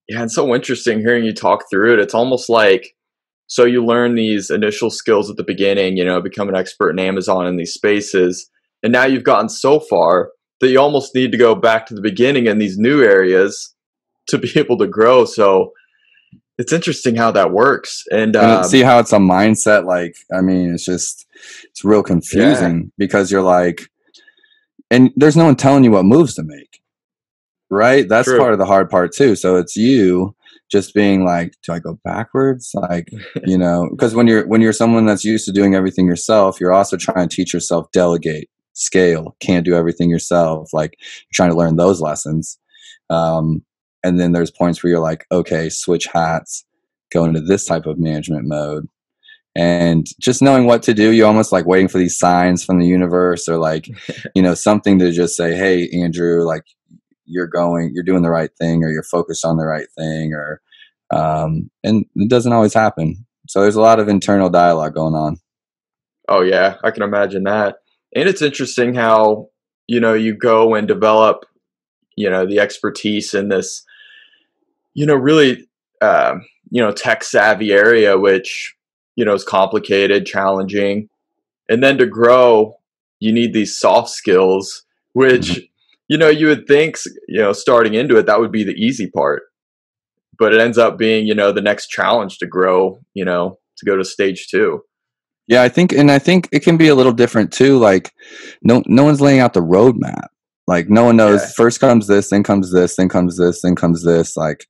Speaker 2: Yeah. It's so interesting hearing you talk through it. It's almost like, so you learn these initial skills at the beginning, become an expert in Amazon in these spaces. And now you've gotten so far that you almost need to go back to the beginning in these new areas to be able to grow. So it's interesting how that works. And
Speaker 3: see how it's a mindset. Like, I mean, it's real confusing because you're like, and there's no one telling you what moves to make. Right. That's
Speaker 2: True.
Speaker 3: Part of the hard part too. So it's you just being like, do I go backwards? Like, because when you're someone that's used to doing everything yourself, you're also trying to teach yourself, delegate, scale, can't do everything yourself. Like you're trying to learn those lessons. And then there's points where you're like, okay, switch hats, go into this type of management mode. And just knowing what to do, you almost like waiting for these signs from the universe, or like, something to just say, hey, Andrew, like you're doing the right thing, or you're focused on the right thing, or, and it doesn't always happen. So there's a lot of internal dialogue going on.
Speaker 2: Oh yeah, I can imagine that. And it's interesting how, you go and develop, the expertise in this, really, tech savvy area, which, is complicated, challenging. And then to grow, you need these soft skills, which, you would think, starting into it, that would be the easy part. But it ends up being, the next challenge to grow, to go to stage 2.
Speaker 3: Yeah, I think it can be a little different too. Like, no one's laying out the roadmap. Like, no one knows, first comes this, then comes this, then comes this, then comes this. Like,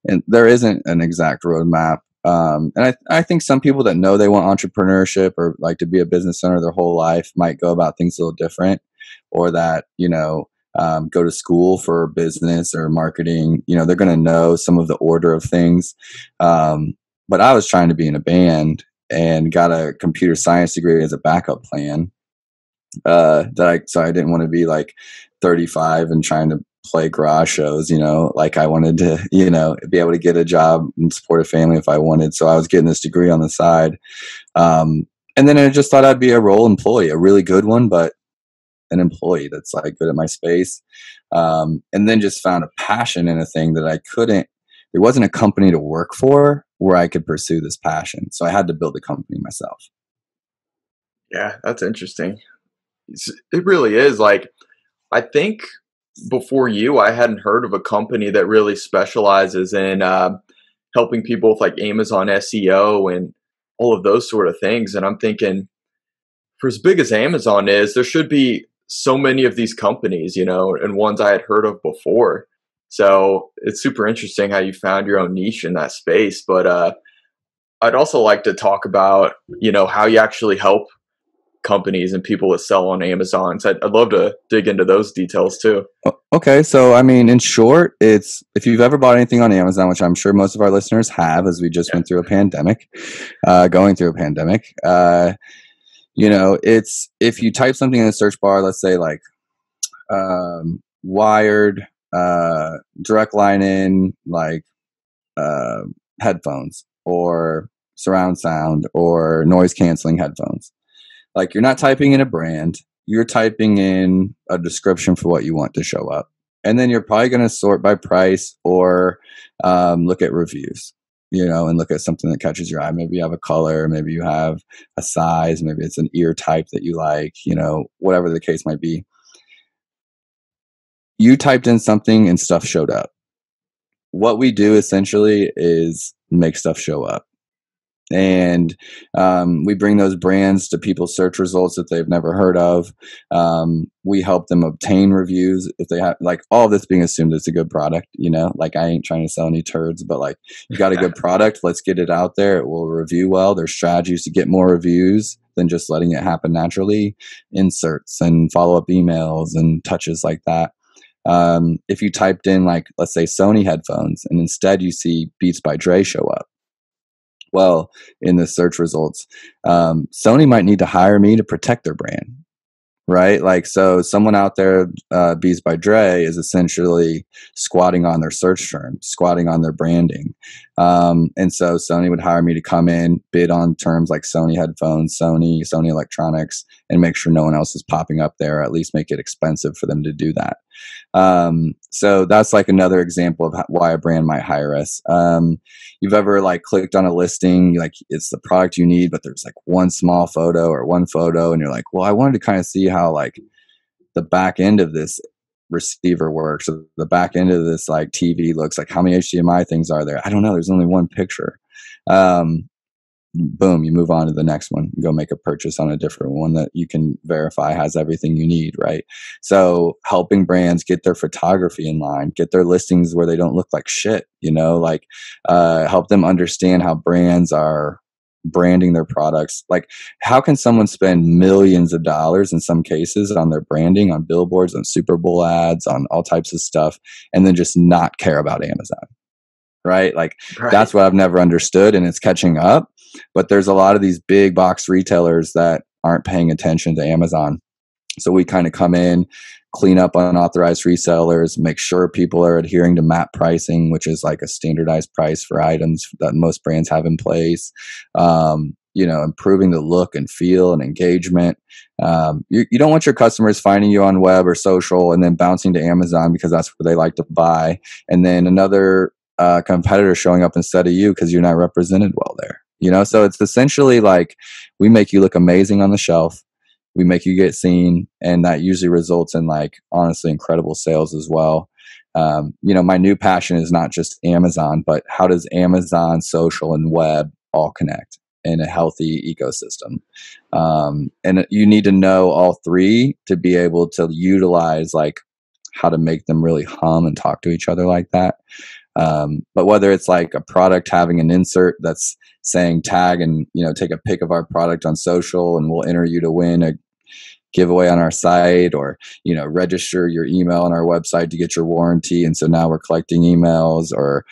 Speaker 3: and there isn't an exact roadmap. And I think some people that know they want entrepreneurship or like to be a business owner their whole life might go about things a little different, or that, go to school for business or marketing. They're going to know some of the order of things. But I was trying to be in a band and got a computer science degree as a backup plan. So I didn't want to be like 35 and trying to play garage shows, like I wanted to, be able to get a job and support a family if I wanted. So I was getting this degree on the side. And then I just thought I'd be a role employee, a really good one, but an employee that's like good at my space. And then just found a passion in a thing that there wasn't a company to work for where I could pursue this passion. So I had to build a company myself.
Speaker 2: Yeah, that's interesting. It really is. Like, I think before you, I hadn't heard of a company that really specializes in helping people with like Amazon SEO and all of those sort of things. And I'm thinking, for as big as Amazon is, there should be so many of these companies, and ones I had heard of before. So it's super interesting how you found your own niche in that space. But I'd also like to talk about, how you actually help companies and people that sell on Amazon. So I'd love to dig into those details too.
Speaker 3: Okay. So, I mean, in short, it's, if you've ever bought anything on Amazon, which I'm sure most of our listeners have, as we just went through a pandemic, going through a pandemic, it's, if you type something in the search bar, let's say like, wired, direct line in, like, headphones or surround sound or noise canceling headphones. Like, you're not typing in a brand, you're typing in a description for what you want to show up. And then you're probably going to sort by price or look at reviews, and look at something that catches your eye. Maybe you have a color, maybe you have a size, maybe it's an ear type that you like, whatever the case might be. You typed in something and stuff showed up. What we do essentially is make stuff show up. And we bring those brands to people's search results that they've never heard of. We help them obtain reviews if they have, like, all of this being assumed it's a good product, like I ain't trying to sell any turds, but like, you got a good product, let's get it out there. It will review well. There's strategies to get more reviews than just letting it happen naturally. Inserts and follow-up emails and touches like that. If you typed in, like, let's say Sony headphones, and instead you see Beats by Dre show up, well, in the search results, Sony might need to hire me to protect their brand, right? Like, so someone out there, Beats by Dre, is essentially squatting on their search terms, squatting on their branding. And so Sony would hire me to come in, bid on terms like Sony headphones, Sony electronics, and make sure no one else is popping up there, or at least make it expensive for them to do that. So that's like another example of why a brand might hire us. You've ever like clicked on a listing, like it's the product you need, but there's like one small photo or one photo, and you're like, well, I wanted to kind of see how like the back end of this receiver works, or the back end of this like TV looks like. How many HDMI things are there? I don't know. There's only one picture. Boom, you move on to the next one. You go make a purchase on a different one that you can verify has everything you need, right? So helping brands get their photography in line, get their listings where they don't look like shit, like help them understand how brands are branding their products. Like, how can someone spend millions of dollars in some cases on their branding, on billboards, on Super Bowl ads, on all types of stuff, and then just not care about Amazon? right? Like
Speaker 2: Right.
Speaker 3: that's what I've never understood, and it's catching up. But there's a lot of these big box retailers that aren't paying attention to Amazon. So we kind of come in, clean up unauthorized resellers, make sure people are adhering to MAP pricing, which is like a standardized price for items that most brands have in place. Improving the look and feel and engagement. You don't want your customers finding you on web or social and then bouncing to Amazon because that's where they like to buy. And then another competitor showing up instead of you because you're not represented well there. So it's essentially like we make you look amazing on the shelf. We make you get seen, and that usually results in like honestly incredible sales as well. My new passion is not just Amazon, but how does Amazon, social, and web all connect in a healthy ecosystem? And you need to know all three to be able to utilize like how to make them really hum and talk to each other like that. But whether it's like a product having an insert that's saying tag and, take a pic of our product on social and we'll enter you to win a giveaway on our site, or, register your email on our website to get your warranty. And so now we're collecting emails, or,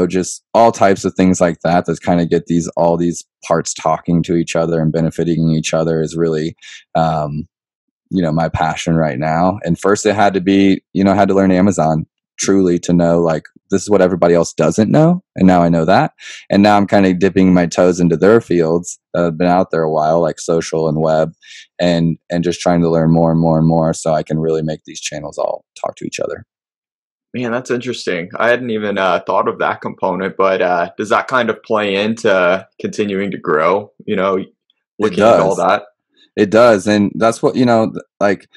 Speaker 3: just all types of things like that kind of get all these parts talking to each other and benefiting each other is really, my passion right now. And first it had to be, I had to learn Amazon truly to know like this is what everybody else doesn't know, and now I know that, and now I'm kind of dipping my toes into their fields that have been out there a while, like social and web, and just trying to learn more and more and more so I can really make these channels all talk to each other.
Speaker 2: Man, that's interesting. I hadn't even thought of that component, but does that kind of play into continuing to grow, looking at all that?
Speaker 3: It does. And that's what, like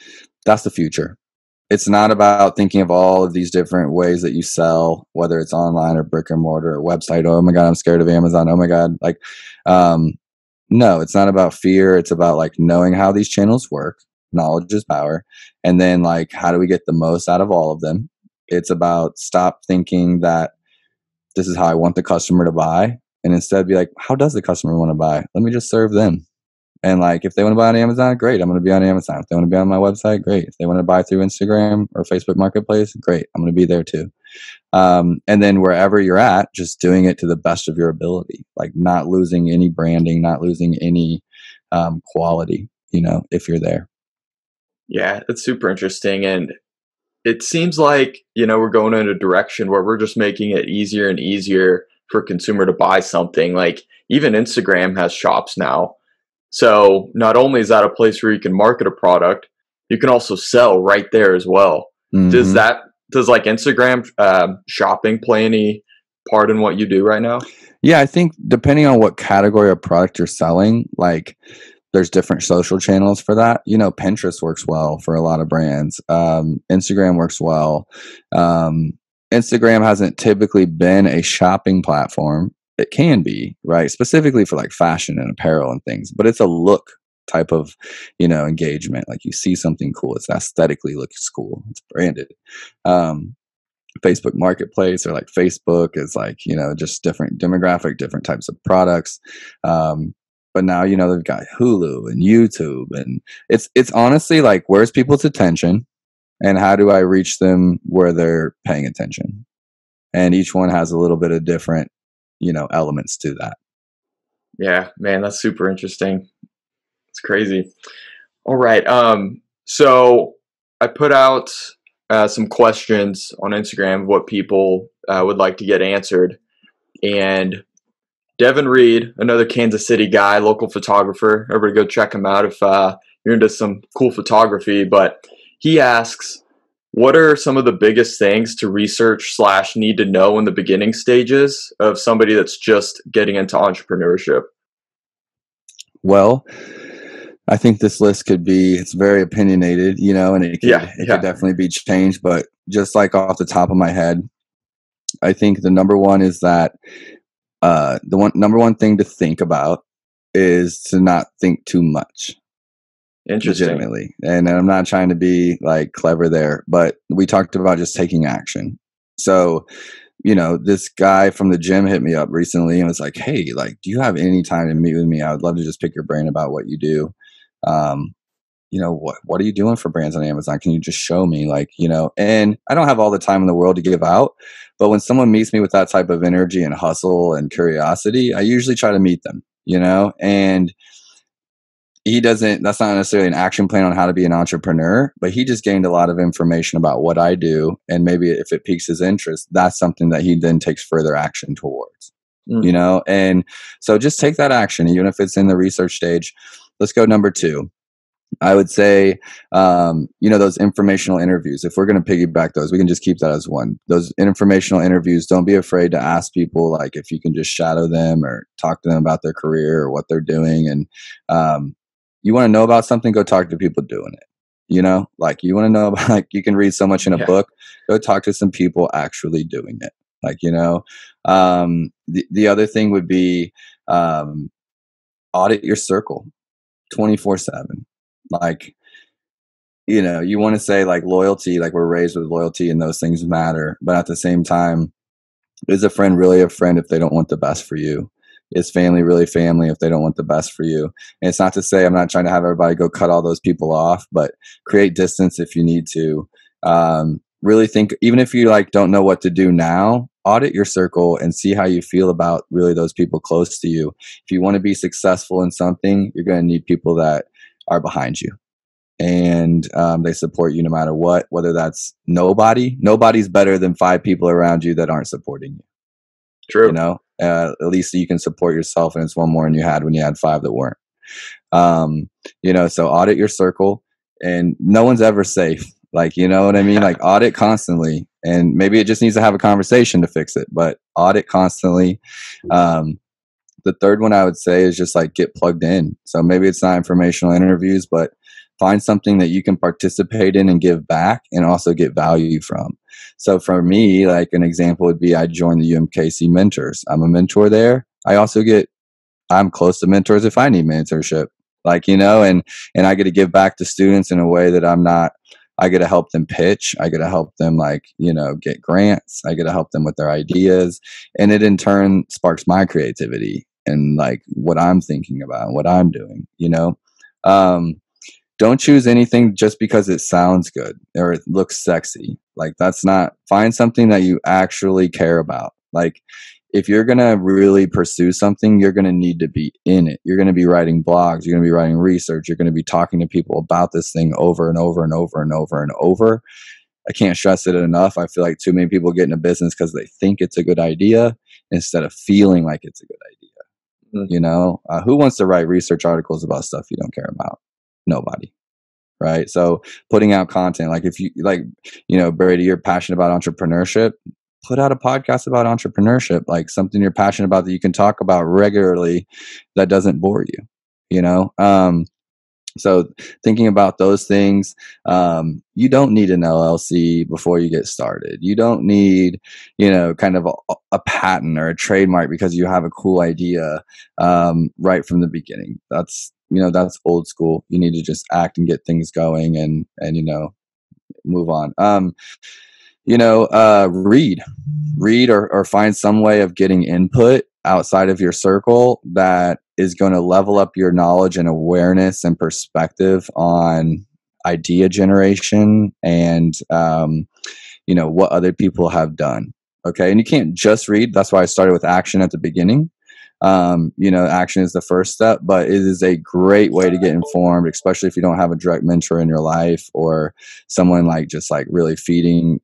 Speaker 3: that's the future. It's not about thinking of all of these different ways that you sell, whether it's online or brick and mortar or website. Oh my God, I'm scared of Amazon. Oh my God. Like, no, it's not about fear. It's about like knowing how these channels work. Knowledge is power. And then like, how do we get the most out of all of them? It's about stop thinking that this is how I want the customer to buy. And instead be like, how does the customer want to buy? Let me just serve them. And like, if they want to buy on Amazon, great, I'm going to be on Amazon. If they want to be on my website, great. If they want to buy through Instagram or Facebook Marketplace, great, I'm going to be there too. And then wherever you're at, just doing it to the best of your ability, like not losing any branding, not losing any quality, if you're there.
Speaker 2: Yeah, it's super interesting. And it seems like, we're going in a direction where we're just making it easier and easier for a consumer to buy something. Like even Instagram has shops now. So not only is that a place where you can market a product, you can also sell right there as well. Mm-hmm. Does like Instagram shopping play any part in what you do right now?
Speaker 3: Yeah, I think depending on what category of product you're selling, like there's different social channels for that. Pinterest works well for a lot of brands. Instagram works well. Instagram hasn't typically been a shopping platform. It can be, right? Specifically for like fashion and apparel and things, but it's a look type of, engagement. Like you see something cool, it's aesthetically looks cool, it's branded. Facebook Marketplace or like Facebook is like, just different demographic, different types of products. But now, they've got Hulu and YouTube, and it's honestly like, where's people's attention and how do I reach them where they're paying attention? And each one has a little bit of different, elements to that.
Speaker 2: Yeah, man, that's super interesting. It's crazy. All right. So I put out some questions on Instagram, what people would like to get answered. And Devin Reed, another Kansas City guy, local photographer. Everybody go check him out if you're into some cool photography. But he asks, what are some of the biggest things to research / need to know in the beginning stages of somebody that's just getting into entrepreneurship?
Speaker 3: Well, I think this list it's very opinionated, and it could definitely be changed. But just like off the top of my head, I think the number one is that number one thing to think about is to not think too much.
Speaker 2: Interesting.
Speaker 3: Legitimately. And I'm not trying to be like clever there, but we talked about just taking action. So, this guy from the gym hit me up recently and was like, hey, like, do you have any time to meet with me? I would love to just pick your brain about what you do. what are you doing for brands on Amazon? Can you just show me, like, and I don't have all the time in the world to give out, but when someone meets me with that type of energy and hustle and curiosity, I usually try to meet them, and that's not necessarily an action plan on how to be an entrepreneur, but he just gained a lot of information about what I do. And maybe if it piques his interest, that's something that he then takes further action towards, and so just take that action, even if it's in the research stage. Let's go number 2. I would say, those informational interviews, if we're going to piggyback those, we can just keep that as one. Those informational interviews, don't be afraid to ask people, like, if you can just shadow them or talk to them about their career or what they're doing. And you want to know about something, go talk to people doing it. Like, you want to know about, like, you can read so much in a book, go talk to some people actually doing it. Like, the other thing would be audit your circle 24/7. Like, you want to say, like, loyalty, like, we're raised with loyalty and those things matter. But at the same time, is a friend really a friend if they don't want the best for you? Is family really family if they don't want the best for you? And it's not to say I'm not trying to have everybody go cut all those people off, but create distance if you need to. Really think, even if you, like, don't know what to do now, audit your circle and see how you feel about really those people close to you. If you want to be successful in something, you're going to need people that are behind you, and they support you no matter what, whether that's nobody's better than 5 people around you that aren't supporting you.
Speaker 2: True.
Speaker 3: At least you can support yourself, and it's one more than you had when you had 5 that weren't. So audit your circle, and no one's ever safe. Like, you know what I mean? Like, audit constantly, and maybe it just needs to have a conversation to fix it, but audit constantly. The third one I would say is just, like, get plugged in. So maybe it's not informational interviews, but find something that you can participate in and give back and also get value from. So for me, like, an example would be I joined the UMKC mentors. I'm a mentor there. I'm close to mentors if I need mentorship, like, and I get to give back to students in a way that I get to help them pitch. I get to help them, like, get grants. I get to help them with their ideas. And it in turn sparks my creativity and, like, what I'm thinking about and what I'm doing, Don't choose anything just because it sounds good or it looks sexy. Like, find something that you actually care about. Like, if you're going to really pursue something, you're going to need to be in it. You're going to be writing blogs. You're going to be writing research. You're going to be talking to people about this thing over and over and over and over and over. I can't stress it enough. I feel like too many people get into business because they think it's a good idea instead of feeling like it's a good idea. Mm-hmm. Who wants to write research articles about stuff you don't care about? Nobody. Right. So putting out content, like, if you, like, Brady, you're passionate about entrepreneurship, put out a podcast about entrepreneurship, like something you're passionate about that you can talk about regularly that doesn't bore you, So thinking about those things, you don't need an LLC before you get started. You don't need, kind of a patent or a trademark because you have a cool idea right from the beginning. That's old school. You need to just act and get things going and move on. Read or find some way of getting input outside of your circle that is going to level up your knowledge and awareness and perspective on idea generation and, what other people have done. Okay. And you can't just read. That's why I started with action at the beginning. Action is the first step, but it is a great way to get informed, especially if you don't have a direct mentor in your life or someone like just like really feeding,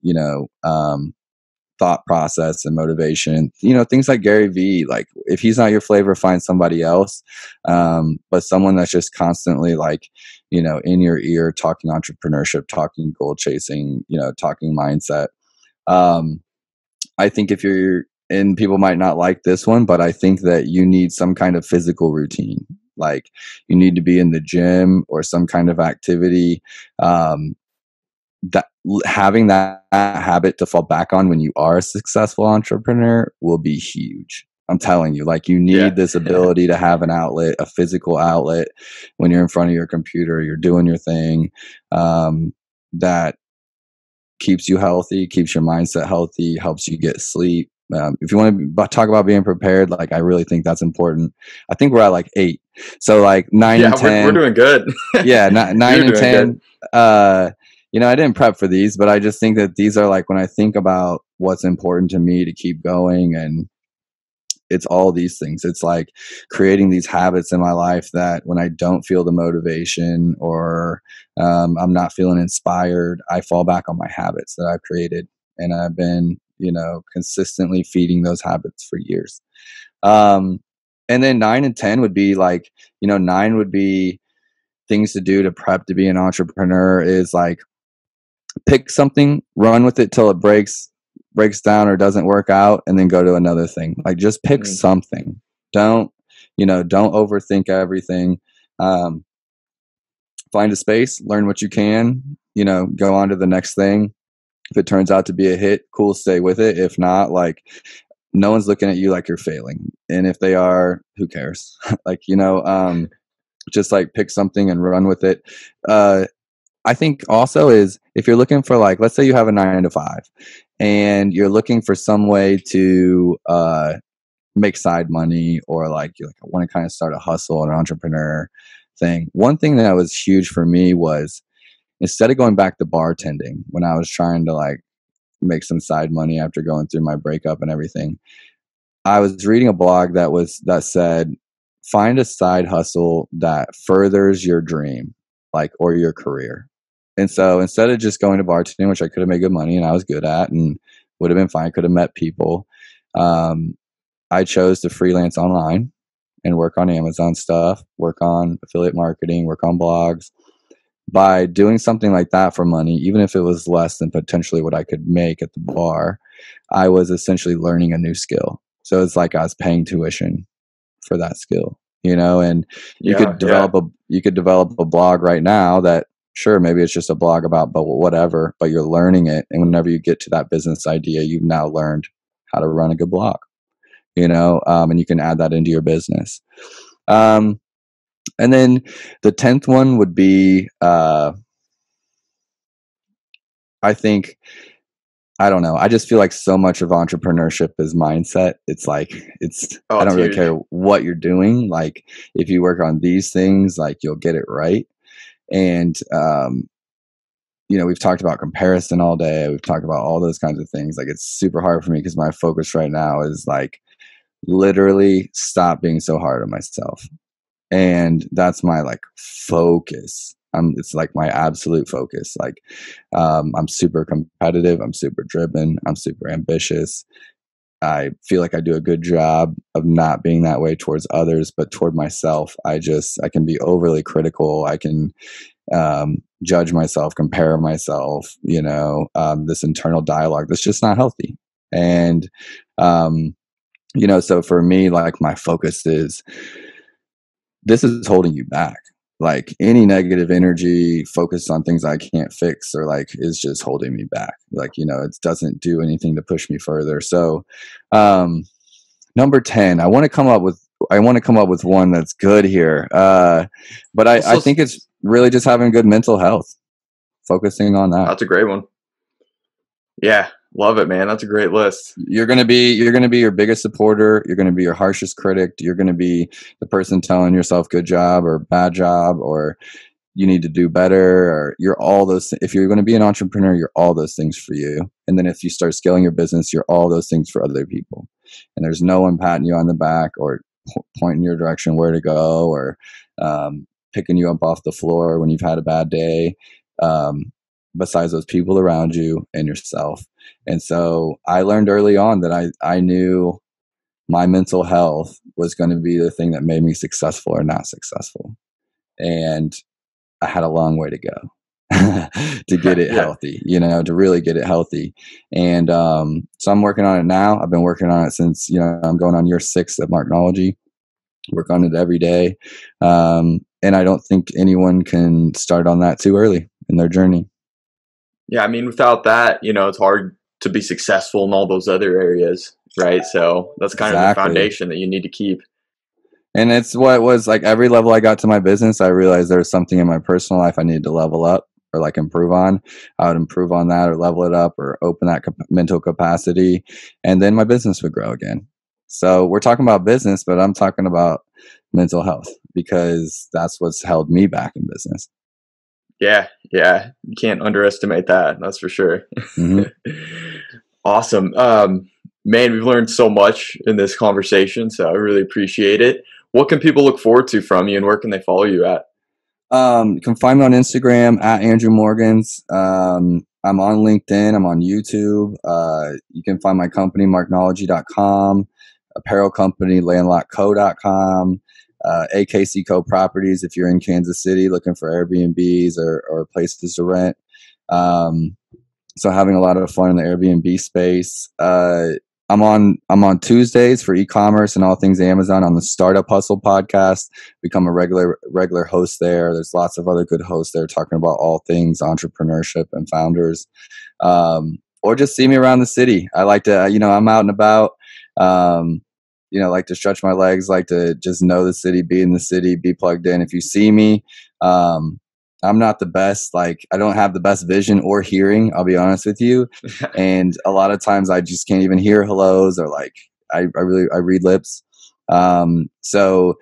Speaker 3: thought process and motivation, things like Gary Vee. Like, if he's not your flavor, find somebody else. But someone that's just constantly, like, in your ear, talking entrepreneurship, talking goal chasing, talking mindset. I think and people might not like this one, but I think that you need some kind of physical routine. Like, you need to be in the gym or some kind of activity. That having that habit to fall back on when you are a successful entrepreneur will be huge. I'm telling you, like, you need this ability to have an outlet, a physical outlet when you're in front of your computer, you're doing your thing, that keeps you healthy, keeps your mindset healthy, helps you get sleep, If you want to talk about being prepared, like I really think that's important. I think we're at like 8. So like 9 and 10.
Speaker 2: We're doing good.
Speaker 3: Yeah, 9 and 10. You know, I didn't prep for these, but I just think that these are like when I think about what's important to me to keep going, and it's all these things. It's like creating these habits in my life that when I don't feel the motivation or I'm not feeling inspired, I fall back on my habits that I've created. And I've been, you know, consistently feeding those habits for years. And then 9 and 10 would be like, you know, 9 would be things to do to prep to be an entrepreneur is like pick something, run with it till it breaks down or doesn't work out, and then go to another thing. Like just pick something. Don't overthink everything. Find a space, learn what you can, you know, go on to the next thing. If it turns out to be a hit, cool, stay with it. If not, like no one's looking at you like you're failing. And if they are, who cares? Like, you know, just like pick something and run with it. I think also is if you're looking for like, let's say you have a 9 to 5 and you're looking for some way to make side money, or like you like, want to kind of start a hustle, an entrepreneur thing. One thing that was huge for me was instead of going back to bartending when I was trying to like make some side money after going through my breakup and everything, I was reading a blog that said, find a side hustle that furthers your dream, like, or your career. And so instead of just going to bartending, which I could have made good money and I was good at and would have been fine, could have met people, I chose to freelance online and work on Amazon stuff, work on affiliate marketing, work on blogs. By doing something like that for money, even if it was less than potentially what I could make at the bar, I was essentially learning a new skill. So it's like I was paying tuition for that skill, you know, and you could develop a blog right now that, sure, maybe it's just a blog about but whatever, but you're learning it. And whenever you get to that business idea, you've now learned how to run a good blog, you know, and you can add that into your business. And then the 10th one would be, I think, I don't know. I just feel like so much of entrepreneurship is mindset. It's like, I don't really care what you're doing. Like if you work on these things, like you'll get it right. And, you know, we've talked about comparison all day. We've talked about all those kinds of things. Like it's super hard for me because my focus right now is like literally stop being so hard on myself. And that's my like focus. It's like my absolute focus. Like, I'm super competitive. I'm super driven. I'm super ambitious. I feel like I do a good job of not being that way towards others, but toward myself, I can be overly critical. I can, judge myself, compare myself, you know, this internal dialogue that's just not healthy. And, you know, so for me, like my focus is, this is holding you back. Like any negative energy focused on things I can't fix or like is just holding me back. Like, you know, it doesn't do anything to push me further. So, number 10, I want to come up with one that's good here. But I think it's really just having good mental health, focusing on that.
Speaker 2: That's a great one. Yeah. Love it, man. That's a great list.
Speaker 3: You're going to be your biggest supporter. You're going to be your harshest critic. You're going to be the person telling yourself good job or bad job, or you need to do better, or you're all those. If you're going to be an entrepreneur, you're all those things for you. And then if you start scaling your business, you're all those things for other people. And there's no one patting you on the back or pointing your direction where to go, or picking you up off the floor when you've had a bad day. Besides those people around you and yourself. And so I learned early on that I knew my mental health was going to be the thing that made me successful or not successful. And I had a long way to go to get it healthy, you know, to really get it healthy. And so I'm working on it now. I've been working on it since, you know, I'm going on year 6 of Marknology. Work on it every day. And I don't think anyone can start on that too early in their journey.
Speaker 2: Yeah, I mean, without that, you know, it's hard to be successful in all those other areas, right? So that's kind of the foundation that you need to keep.
Speaker 3: And it's what was like every level I got to my business, I realized there was something in my personal life I needed to level up or like improve on, I would improve on that or level it up or open that mental capacity. And then my business would grow again. So we're talking about business, but I'm talking about mental health because that's what's held me back in business.
Speaker 2: Yeah. You can't underestimate that. That's for sure.
Speaker 3: Mm-hmm.
Speaker 2: Awesome. Man, we've learned so much in this conversation, so I really appreciate it. What can people look forward to from you, and where can they follow you at?
Speaker 3: You can find me on Instagram at Andrew Morgans. I'm on LinkedIn. I'm on YouTube. You can find my company, Marknology.com, apparel company, landlockco.com, AKC Co Properties if you're in Kansas City looking for Airbnbs or places to rent. So having a lot of fun in the Airbnb space. I'm on Tuesdays for e-commerce and all things Amazon on the Startup Hustle podcast. Become a regular host there. There's lots of other good hosts there talking about all things entrepreneurship and founders. Or just see me around the city. I like to, I'm out and about. Like to stretch my legs, like to just know the city, be in the city, be plugged in. If you see me, I'm not the best, like I don't have the best vision or hearing, I'll be honest with you. And a lot of times I just can't even hear hellos or like, I read lips. So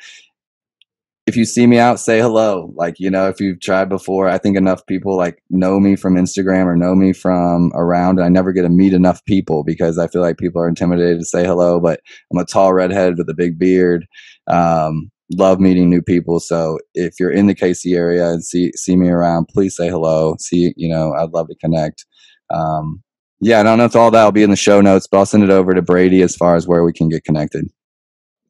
Speaker 3: if you see me out, say hello. Like, if you've tried before, I think enough people like know me from Instagram or know me from around. And I never get to meet enough people because I feel like people are intimidated to say hello, but I'm a tall redhead with a big beard. Love meeting new people. So if you're in the KC area and see me around, please say hello. I'd love to connect. I don't know if all that will be in the show notes, but I'll send it over to Brady as far as where we can get connected.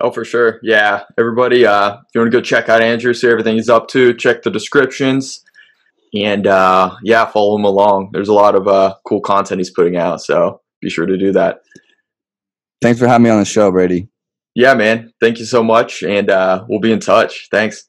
Speaker 2: Oh, for sure. Yeah. Everybody, if you want to go check out Andrew, see everything he's up to, check the descriptions and, follow him along. There's a lot of cool content he's putting out. So be sure to do that.
Speaker 3: Thanks for having me on the show, Brady.
Speaker 2: Yeah, man. Thank you so much. And we'll be in touch. Thanks.